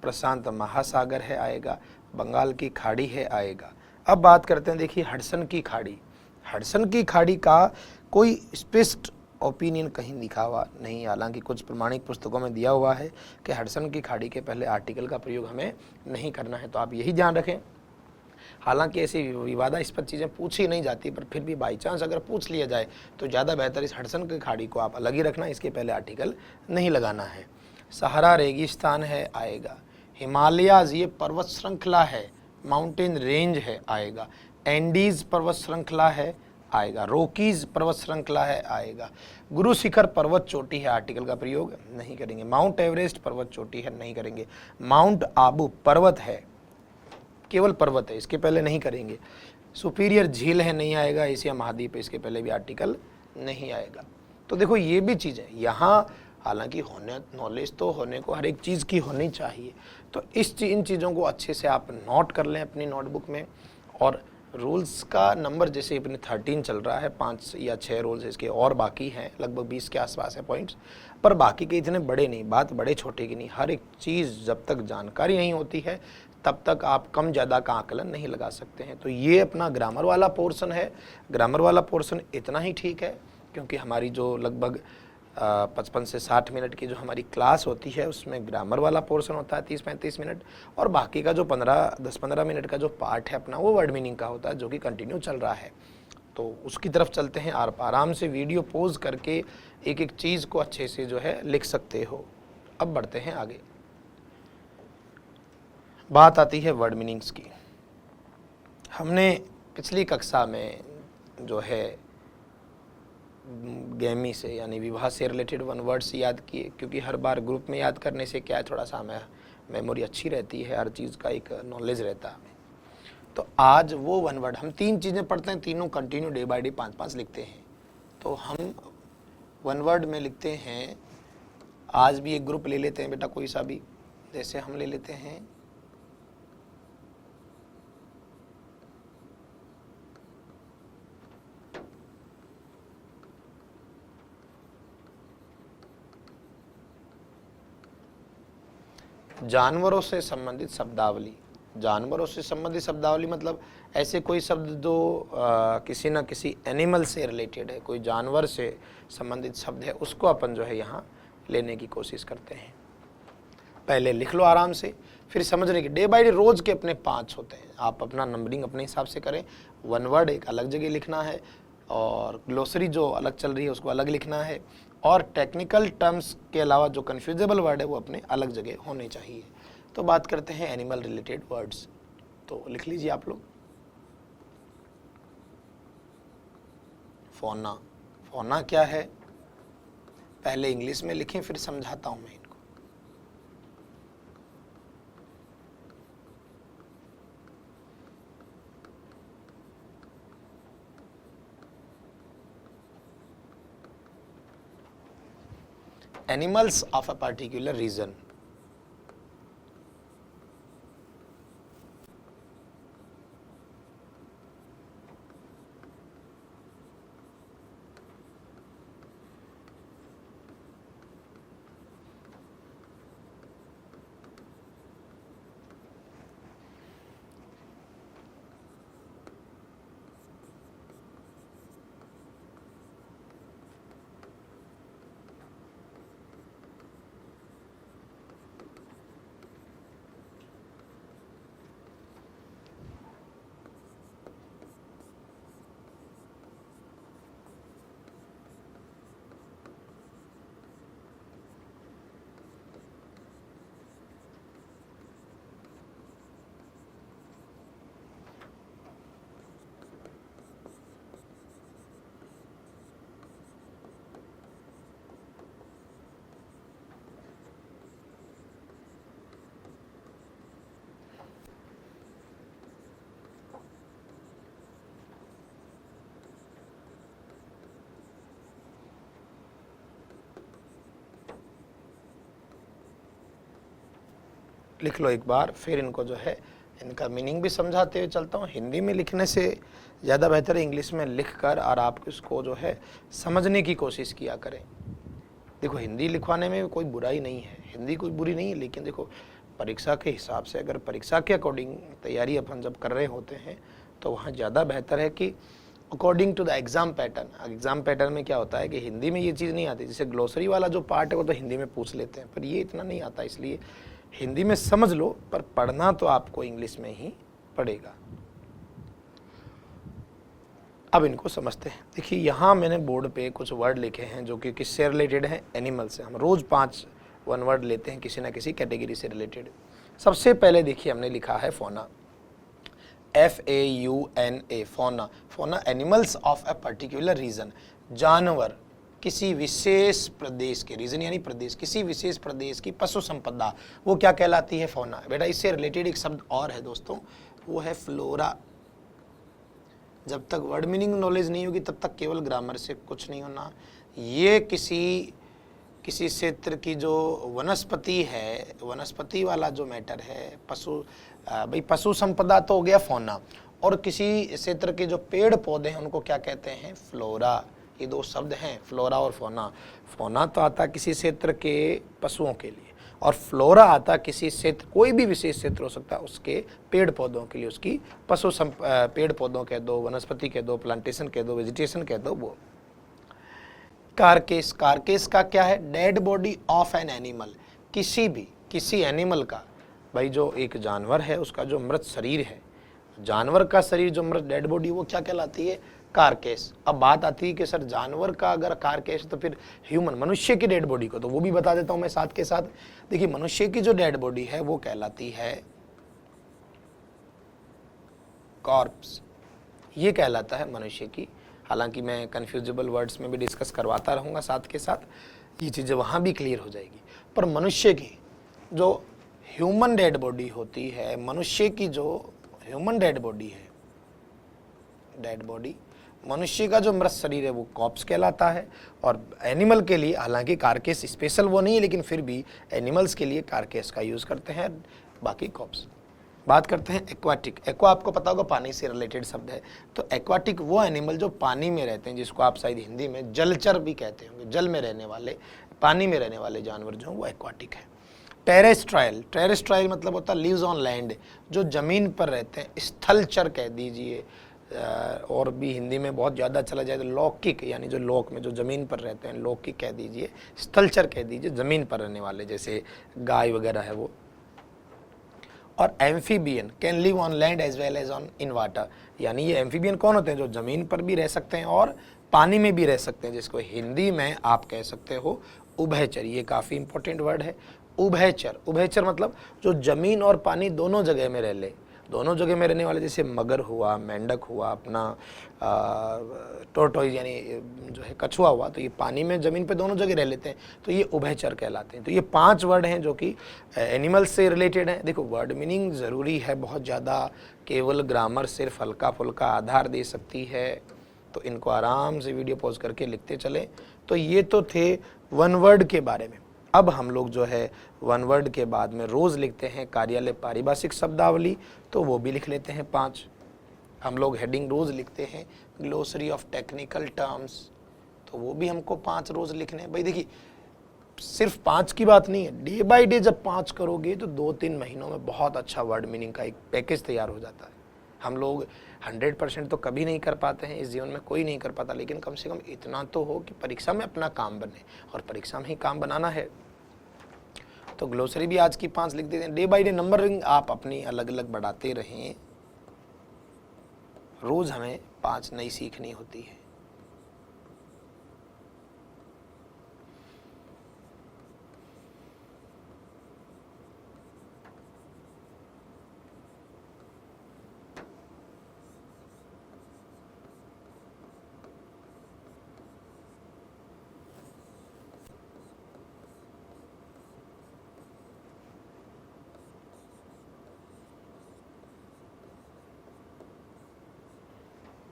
प्रशांत महासागर है, आएगा। बंगाल की खाड़ी है, आएगा। अब बात करते हैं, देखिए हडसन की खाड़ी। हडसन की खाड़ी का कोई स्पष्ट ओपिनियन कहीं लिखा हुआ नहीं, हालांकि कुछ प्रमाणिक पुस्तकों में दिया हुआ है कि हडसन की खाड़ी के पहले आर्टिकल का प्रयोग हमें नहीं करना है, तो आप यही ध्यान रखें। हालांकि ऐसी विवादास्पद चीज़ें पूछी नहीं जाती, पर फिर भी बाई चांस अगर पूछ लिया जाए तो ज़्यादा बेहतर इस हडसन की खाड़ी को आप अलग ही रखना, इसके पहले आर्टिकल नहीं लगाना है। सहारा रेगिस्तान है, आएगा। हिमालयाज ये पर्वत श्रृंखला है, माउंटेन रेंज है, आएगा। एंडीज पर्वत श्रृंखला है, आएगा। रॉकीज पर्वत श्रृंखला है, आएगा। गुरु शिखर पर्वत चोटी है, आर्टिकल का प्रयोग नहीं करेंगे। माउंट एवरेस्ट पर्वत चोटी है, नहीं करेंगे। माउंट आबू पर्वत है, केवल पर्वत है, इसके पहले नहीं करेंगे। सुपीरियर झील है, नहीं आएगा। एशिया महाद्वीप है, इसके पहले भी आर्टिकल नहीं आएगा। तो देखो ये भी चीज़ है यहाँ, हालांकि होने नॉलेज तो होने को हर एक चीज़ की होनी चाहिए, तो इन चीज़ों को अच्छे से आप नोट कर लें अपनी नोटबुक में। और रूल्स का नंबर जैसे अपने 13 चल रहा है, 5 या 6 रूल्स इसके और बाकी हैं, लगभग 20 के आसपास है पॉइंट्स, पर बाकी के इतने बड़े नहीं, बात बड़े छोटे की नहीं। हर एक चीज़ जब तक जानकारी नहीं होती है तब तक आप कम ज़्यादा का आकलन नहीं लगा सकते हैं। तो ये अपना ग्रामर वाला पोर्शन है। ग्रामर वाला पोर्शन इतना ही ठीक है, क्योंकि हमारी जो लगभग 55 से 60 मिनट की जो हमारी क्लास होती है उसमें ग्रामर वाला पोर्शन होता है 30-35 मिनट, और बाकी का जो 10-15 मिनट का जो पार्ट है अपना, वो वर्ड मीनिंग का होता है, जो कि कंटिन्यू चल रहा है। तो उसकी तरफ चलते हैं। आप आराम से वीडियो पॉज करके एक एक चीज़ को अच्छे से जो है लिख सकते हो। अब बढ़ते हैं आगे। बात आती है वर्ड मीनिंग्स की। हमने पिछली कक्षा में जो है गेमी से यानी विवाह से रिलेटेड 1 वर्ड्स याद किए, क्योंकि हर बार ग्रुप में याद करने से क्या है, थोड़ा सा हमें मेमोरी अच्छी रहती है, हर चीज़ का एक नॉलेज रहता है हमें। तो आज वो 1 वर्ड, हम 3 चीज़ें पढ़ते हैं, तीनों कंटिन्यू डे बाय डे 5-5 लिखते हैं। तो हम 1 वर्ड में लिखते हैं। आज भी एक ग्रुप ले लेते हैं बेटा, कोई सा भी, जैसे हम ले लेते हैं जानवरों से संबंधित शब्दावली। जानवरों से संबंधित शब्दावली मतलब ऐसे कोई शब्द जो किसी न किसी एनिमल से रिलेटेड है, कोई जानवर से संबंधित शब्द है, उसको अपन जो है यहाँ लेने की कोशिश करते हैं। पहले लिख लो आराम से, फिर समझने की। डे बाय डे रोज के अपने 5 होते हैं, आप अपना नंबरिंग अपने हिसाब से करें। 1 वर्ड एक अलग जगह लिखना है, और ग्लोसरी जो अलग चल रही है उसको अलग लिखना है, और टेक्निकल टर्म्स के अलावा जो कन्फ्यूजेबल वर्ड है वो अपने अलग जगह होने चाहिए। तो बात करते हैं एनिमल रिलेटेड वर्ड्स। तो लिख लीजिए आप लोग। फौना। फौना क्या है? पहले इंग्लिश में लिखें, फिर समझाता हूं मैं इनको। Animals of a particular region. लिख लो एक बार, फिर इनको जो है इनका मीनिंग भी समझाते हुए चलता हूँ। हिंदी में लिखने से ज़्यादा बेहतर है इंग्लिश में लिख कर और आप इसको जो है समझने की कोशिश किया करें। देखो हिंदी लिखवाने में कोई बुराई नहीं है, हिंदी कोई बुरी नहीं है, लेकिन देखो परीक्षा के हिसाब से, अगर परीक्षा के अकॉर्डिंग तैयारी अपन जब कर रहे होते हैं तो वहाँ ज़्यादा बेहतर है कि according to the exam pattern. Exam pattern में क्या होता है कि हिंदी में ये चीज़ नहीं आती, जैसे ग्लोसरी वाला जो पार्ट है वो तो हिंदी में पूछ लेते हैं, पर ये इतना नहीं आता, इसलिए हिंदी में समझ लो, पर पढ़ना तो आपको इंग्लिश में ही पड़ेगा। अब इनको समझते हैं। देखिए यहाँ मैंने बोर्ड पे कुछ वर्ड लिखे हैं जो कि किससे रिलेटेड हैं, एनिमल से। हम रोज़ 5 वन वर्ड लेते हैं किसी ना किसी कैटेगरी से रिलेटेड। सबसे पहले देखिए हमने लिखा है fauna, FAUNA, fauna. Fauna animals of a particular region, जानवर किसी विशेष प्रदेश के, रीजन यानी प्रदेश, किसी विशेष प्रदेश की पशु संपदा, वो क्या कहलाती है, फौना। बेटा इससे रिलेटेड एक शब्द और है दोस्तों, वो है फ्लोरा। जब तक वर्ड मीनिंग नॉलेज नहीं होगी तब तक केवल ग्रामर से कुछ नहीं होना। ये किसी क्षेत्र की जो वनस्पति है, वनस्पति वाला जो मैटर है, पशु, भाई पशु संपदा तो हो गया फौना, और किसी क्षेत्र के जो पेड़ पौधे हैं उनको क्या कहते हैं, फ्लोरा। ये 2 शब्द हैं, फ्लोरा और फौना। फौना तो आता किसी क्षेत्र के पशुओं के लिए, और फ्लोरा आता किसी क्षेत्र, कोई भी विशेष क्षेत्र हो सकता है उसके पेड़ पौधों के लिए, उसकी पेड़ पौधों कह दो, वनस्पति कह दो, प्लांटेशन कह दो, वेजिटेशन कह दो। वो कारकेस, कारकेस का क्या है, dead body of an animal, किसी एनिमल का, भाई जो एक जानवर है उसका जो मृत शरीर है, जानवर का शरीर जो मृत डेड बॉडी, वो क्या कहलाती है, कारकेस। अब बात आती है कि सर जानवर का अगर कारकेस तो फिर ह्यूमन, मनुष्य की डेड बॉडी को, तो वो भी बता देता हूं मैं साथ के साथ। देखिए मनुष्य की जो डेड बॉडी है वो कहलाती है कॉर्प्स, ये कहलाता है मनुष्य की। हालांकि मैं कन्फ्यूजेबल वर्ड्स में भी डिस्कस करवाता रहूंगा साथ के साथ, ये चीज़ें वहाँ भी क्लियर हो जाएगी। पर मनुष्य की जो ह्यूमन डेड बॉडी होती है, मनुष्य की जो ह्यूमन डेड बॉडी है, डेड बॉडी, मनुष्य का जो मृत शरीर है वो कॉर्प्स कहलाता है। और एनिमल के लिए, हालांकि कारकेस स्पेशल वो नहीं है, लेकिन फिर भी एनिमल्स के लिए कारकेस का यूज़ करते हैं, बाकी कॉर्प्स। बात करते हैं एक्वाटिक। एक्वा आपको पता होगा पानी से रिलेटेड शब्द है, तो एक्वाटिक वो एनिमल जो पानी में रहते हैं, जिसको आप शायद हिंदी में जलचर भी कहते होंगे, जल में रहने वाले, पानी में रहने वाले जानवर जो हैं वो एक्वाटिक है। टेरेस्ट्राइल, टेरेस्ट्राइल मतलब होता है लिव्स ऑन लैंड, जो जमीन पर रहते हैं, स्थलचर कह दीजिए, और भी हिंदी में बहुत ज़्यादा चला जाए तो लौकिक, यानी जो लोक में जो ज़मीन पर रहते हैं, लौकिक कह दीजिए, स्थलचर कह दीजिए, ज़मीन पर रहने वाले, जैसे गाय वगैरह है वो। और amphibian can live on land as well as on in water, यानी ये एम्फीबियन कौन होते हैं, जो ज़मीन पर भी रह सकते हैं और पानी में भी रह सकते हैं, जिसको हिंदी में आप कह सकते हो उभयचर। ये काफ़ी इंपॉर्टेंट वर्ड है, उभयचर। उभयचर मतलब जो ज़मीन और पानी दोनों जगह में रह ले, दोनों जगह में रहने वाले, जैसे मगर हुआ, मेंढक हुआ, अपना टोर्टोइज यानी जो है कछुआ हुआ, तो ये पानी में ज़मीन पे दोनों जगह रह लेते हैं, तो ये उभयचर कहलाते हैं। तो ये 5 वर्ड हैं जो कि एनिमल्स से रिलेटेड हैं। देखो वर्ड मीनिंग ज़रूरी है बहुत ज़्यादा, केवल ग्रामर सिर्फ हल्का फुल्का आधार दे सकती है, तो इनको आराम से वीडियो पॉज करके लिखते चलें। तो ये तो थे वन वर्ड के बारे में। अब हम लोग जो है वन वर्ड के बाद में रोज़ लिखते हैं कार्यालय पारिभाषिक शब्दावली, तो वो भी लिख लेते हैं 5। हम लोग हेडिंग रोज़ लिखते हैं ग्लोसरी ऑफ टेक्निकल टर्म्स, तो वो भी हमको 5 रोज़ लिखने हैं। भाई देखिए सिर्फ 5 की बात नहीं है, डे बाय डे जब 5 करोगे तो 2-3 महीनों में बहुत अच्छा वर्ड मीनिंग का एक पैकेज तैयार हो जाता है। हम लोग 100% तो कभी नहीं कर पाते हैं, इस जीवन में कोई नहीं कर पाता, लेकिन कम से कम इतना तो हो कि परीक्षा में अपना काम बने, और परीक्षा में ही काम बनाना है। तो ग्लोसरी भी आज की 5 लिख देते हैं। डे बाय डे नंबरिंग आप अपनी अलग अलग बढ़ाते रहें, रोज हमें 5 नई सीखनी होती है।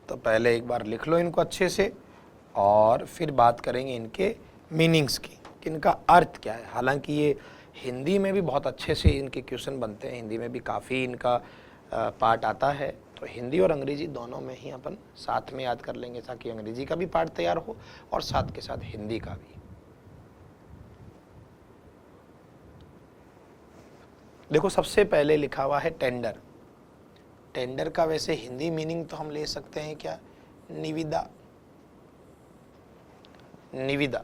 तो पहले एक बार लिख लो इनको अच्छे से, और फिर बात करेंगे इनके मीनिंग्स की कि इनका अर्थ क्या है। हालांकि ये हिंदी में भी बहुत अच्छे से इनके क्वेश्चन बनते हैं, हिंदी में भी काफ़ी इनका पार्ट आता है, तो हिंदी और अंग्रेजी दोनों में ही अपन साथ में याद कर लेंगे, ताकि अंग्रेजी का भी पार्ट तैयार हो और साथ के साथ हिंदी का भी। देखो सबसे पहले लिखा हुआ है टेंडर। टेंडर का वैसे हिंदी मीनिंग तो हम ले सकते हैं क्या, निविदा। निविदा,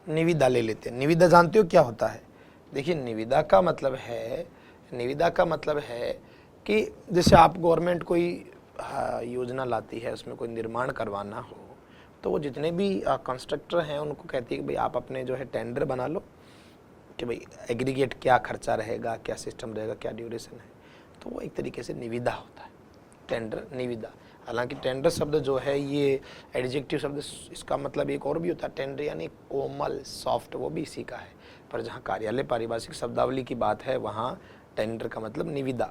निविदा ले लेते हैं। निविदा जानते हो क्या होता है? देखिए निविदा का मतलब है, निविदा का मतलब है कि जैसे आप गवर्नमेंट कोई योजना लाती है, उसमें कोई निर्माण करवाना हो, तो वो जितने भी कंस्ट्रक्टर हैं उनको कहती है कि भाई आप अपने जो है टेंडर बना लो कि भाई एग्रीगेट क्या खर्चा रहेगा, क्या सिस्टम रहेगा, क्या ड्यूरेशन है। तो वो एक तरीके से निविदा होता है, टेंडर, निविदा। हालांकि टेंडर शब्द जो है ये एडजेक्टिव शब्द, इसका मतलब एक और भी होता है, टेंडर यानी कोमल, सॉफ्ट, वो भी इसी का है। पर जहाँ कार्यालय पारिभाषिक शब्दावली की बात है वहाँ टेंडर का मतलब निविदा।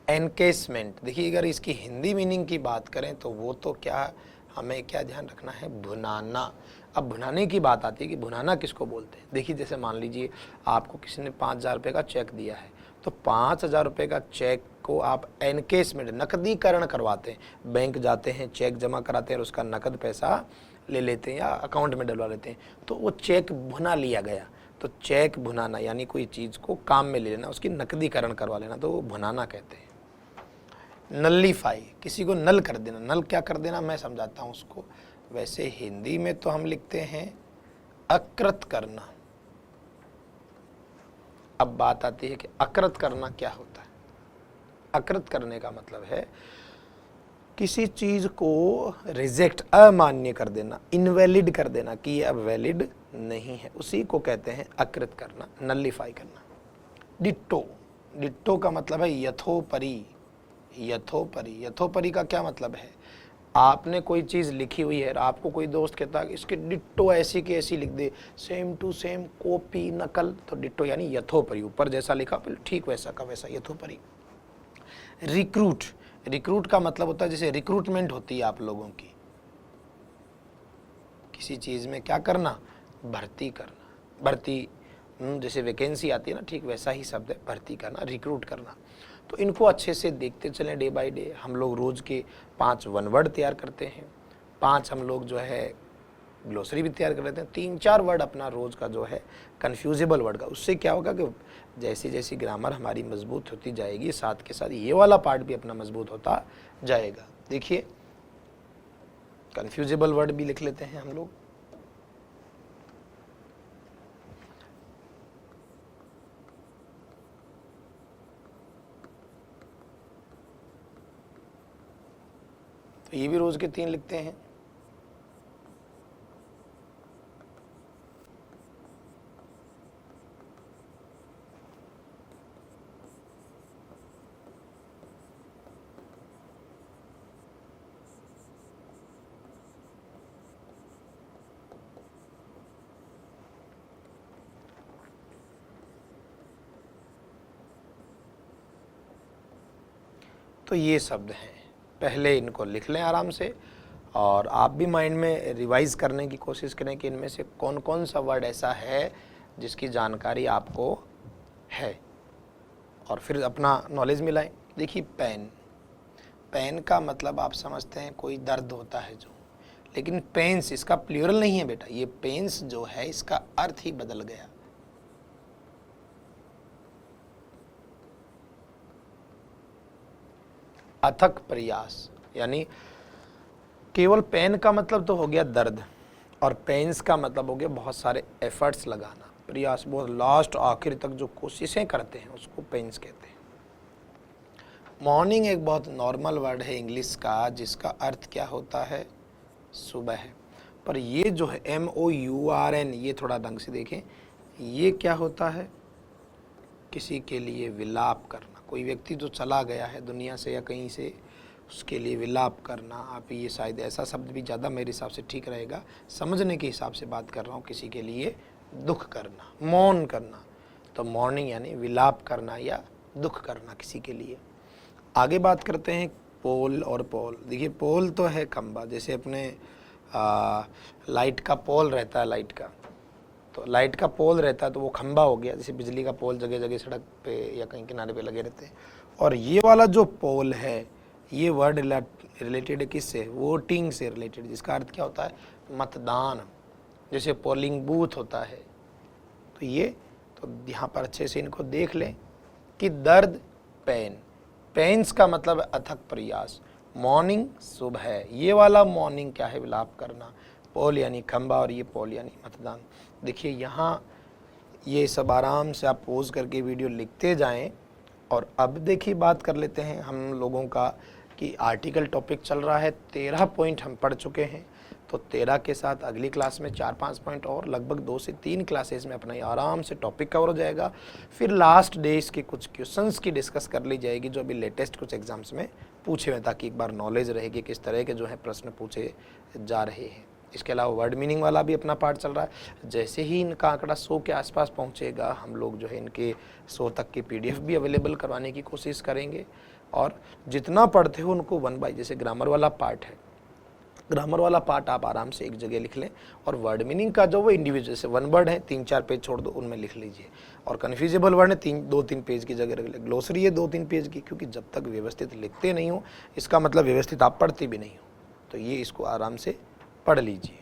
एनकेसमेंट, देखिए अगर इसकी हिंदी मीनिंग की बात करें तो वो तो क्या, हमें क्या ध्यान रखना है, भुनाना। अब भुनाने की बात आती है कि भुनाना किसको बोलते हैं। देखिए जैसे मान लीजिए आपको किसी ने 5,000 रुपये का चेक दिया है, तो 5,000 रुपये का चेक को आप एनकेसमेंट, नकदीकरण करवाते हैं, बैंक जाते हैं, चेक जमा कराते हैं और उसका नकद पैसा ले लेते हैं या अकाउंट में डलवा लेते हैं, तो वो चेक भुना लिया गया। तो चेक भुनाना यानी कोई चीज़ को काम में ले लेना, उसकी नकदीकरण करवा लेना, तो वो भुनाना कहते हैं। नल्लीफाई, किसी को नल कर देना। नल क्या कर देना, मैं समझाता हूँ उसको। वैसे हिंदी में तो हम लिखते हैं अकृत करना। अब बात आती है कि अकृत करना क्या होता है। अकृत करने का मतलब है किसी चीज को रिजेक्ट, अमान्य कर देना, इनवैलिड कर देना कि ये अब वैलिड नहीं है, उसी को कहते हैं अकृत करना, नल्लीफाई करना। डिट्टो, डिट्टो का मतलब है यथोपरि। यथोपरि, यथोपरि का क्या मतलब है, आपने कोई चीज़ लिखी हुई है, आपको कोई दोस्त कहता है इसके डिट्टो ऐसी की ऐसी लिख दे, सेम टू सेम, कॉपी, नकल, तो डिट्टो यानी यथोपरि, ऊपर जैसा लिखा ठीक वैसा का वैसा, यथोपरि। रिक्रूट, रिक्रूट का मतलब होता है जैसे रिक्रूटमेंट होती है आप लोगों की, किसी चीज़ में क्या करना, भर्ती करना, भर्ती, जैसे वैकेंसी आती है ना, ठीक वैसा ही शब्द है भर्ती करना, रिक्रूट करना। तो इनको अच्छे से देखते चलें डे बाय डे। हम लोग रोज़ के 5 वन वर्ड तैयार करते हैं, 5 हम लोग जो है ग्लोसरी भी तैयार कर लेते हैं, 3-4 वर्ड अपना रोज़ का जो है कन्फ्यूजेबल वर्ड का। उससे क्या होगा कि जैसी जैसी ग्रामर हमारी मजबूत होती जाएगी, साथ के साथ ये वाला पार्ट भी अपना मजबूत होता जाएगा। देखिए कन्फ्यूजेबल वर्ड भी लिख लेते हैं हम लोग। तो ये भी रोज के 3 लिखते हैं। तो ये शब्द हैं, पहले इनको लिख लें आराम से और आप भी माइंड में रिवाइज करने की कोशिश करें कि इनमें से कौन कौन सा वर्ड ऐसा है जिसकी जानकारी आपको है, और फिर अपना नॉलेज मिलाएं। देखिए पेन, पेन का मतलब आप समझते हैं कोई दर्द होता है जो, लेकिन पेन्स इसका प्लूरल नहीं है बेटा, ये पेन्स जो है इसका अर्थ ही बदल गया। अथक प्रयास, यानी केवल पेन का मतलब तो हो गया दर्द, और पेन्स का मतलब हो गया बहुत सारे एफर्ट्स लगाना, प्रयास, बहुत लास्ट आखिर तक जो कोशिशें करते हैं उसको पेन्स कहते हैं। मॉर्निंग एक बहुत नॉर्मल वर्ड है इंग्लिश का जिसका अर्थ क्या होता है, सुबह है, पर ये जो है MOURN, ये थोड़ा ढंग से देखें, ये क्या होता है, किसी के लिए विलाप करना, कोई व्यक्ति जो चला गया है दुनिया से या कहीं से, उसके लिए विलाप करना। आप ये शायद ऐसा शब्द भी ज़्यादा मेरे हिसाब से ठीक रहेगा, समझने के हिसाब से बात कर रहा हूँ, किसी के लिए दुख करना, मौन करना, तो मॉर्निंग यानी विलाप करना या दुख करना किसी के लिए। आगे बात करते हैं पोल और पोल। देखिए पोल तो है खंबा, जैसे अपने लाइट का पोल रहता है, लाइट का, तो लाइट का पोल रहता है तो वो खंबा हो गया, जैसे बिजली का पोल जगह जगह सड़क पे या कहीं किनारे पे लगे रहते हैं। और ये वाला जो पोल है, ये वर्ड रिलेटेड है किससे, वोटिंग से रिलेटेड, जिसका अर्थ क्या होता है, मतदान, जैसे पोलिंग बूथ होता है। तो ये तो यहाँ पर अच्छे से इनको देख लें कि दर्द पेन, पेन्स का मतलब अथक प्रयास, मॉर्निंग सुबह है, ये वाला मॉर्निंग क्या है, विलाप करना, पोल यानी खंबा और ये पोल यानी मतदान। देखिए यहाँ ये सब आराम से आप पोज करके वीडियो लिखते जाएं। और अब देखिए बात कर लेते हैं हम लोगों का कि आर्टिकल टॉपिक चल रहा है, 13 पॉइंट हम पढ़ चुके हैं, तो 13 के साथ अगली क्लास में 4-5 पॉइंट और, लगभग 2 से 3 क्लासेस में अपना आराम से टॉपिक कवर हो जाएगा। फिर लास्ट डेज के कुछ क्वेश्चंस की डिस्कस कर ली जाएगी जो अभी लेटेस्ट कुछ एग्जाम्स में पूछे हुए, ताकि एक बार नॉलेज रहेगी किस तरह के जो है प्रश्न पूछे जा रहे हैं। इसके अलावा वर्ड मीनिंग वाला भी अपना पार्ट चल रहा है। जैसे ही इनका आंकड़ा 100 के आसपास पहुंचेगा, हम लोग जो है इनके 100 तक की PDF भी अवेलेबल करवाने की कोशिश करेंगे। और जितना पढ़ते हो उनको 1 बाय, जैसे ग्रामर वाला पार्ट है, ग्रामर वाला पार्ट आप आराम से एक जगह लिख लें, और वर्ड मीनिंग का जो वो इंडिविजुअल, जैसे 1 वर्ड है 3-4 पेज छोड़ दो, उनमें लिख लीजिए। और कन्फ्यूजेबल वर्ड है 2-3 पेज की जगह रख ले, ग्लोसरी है 2-3 पेज की, क्योंकि जब तक व्यवस्थित लिखते नहीं हो इसका मतलब व्यवस्थित आप पढ़ते भी नहीं हो। तो ये इसको आराम से पढ़ लीजिए।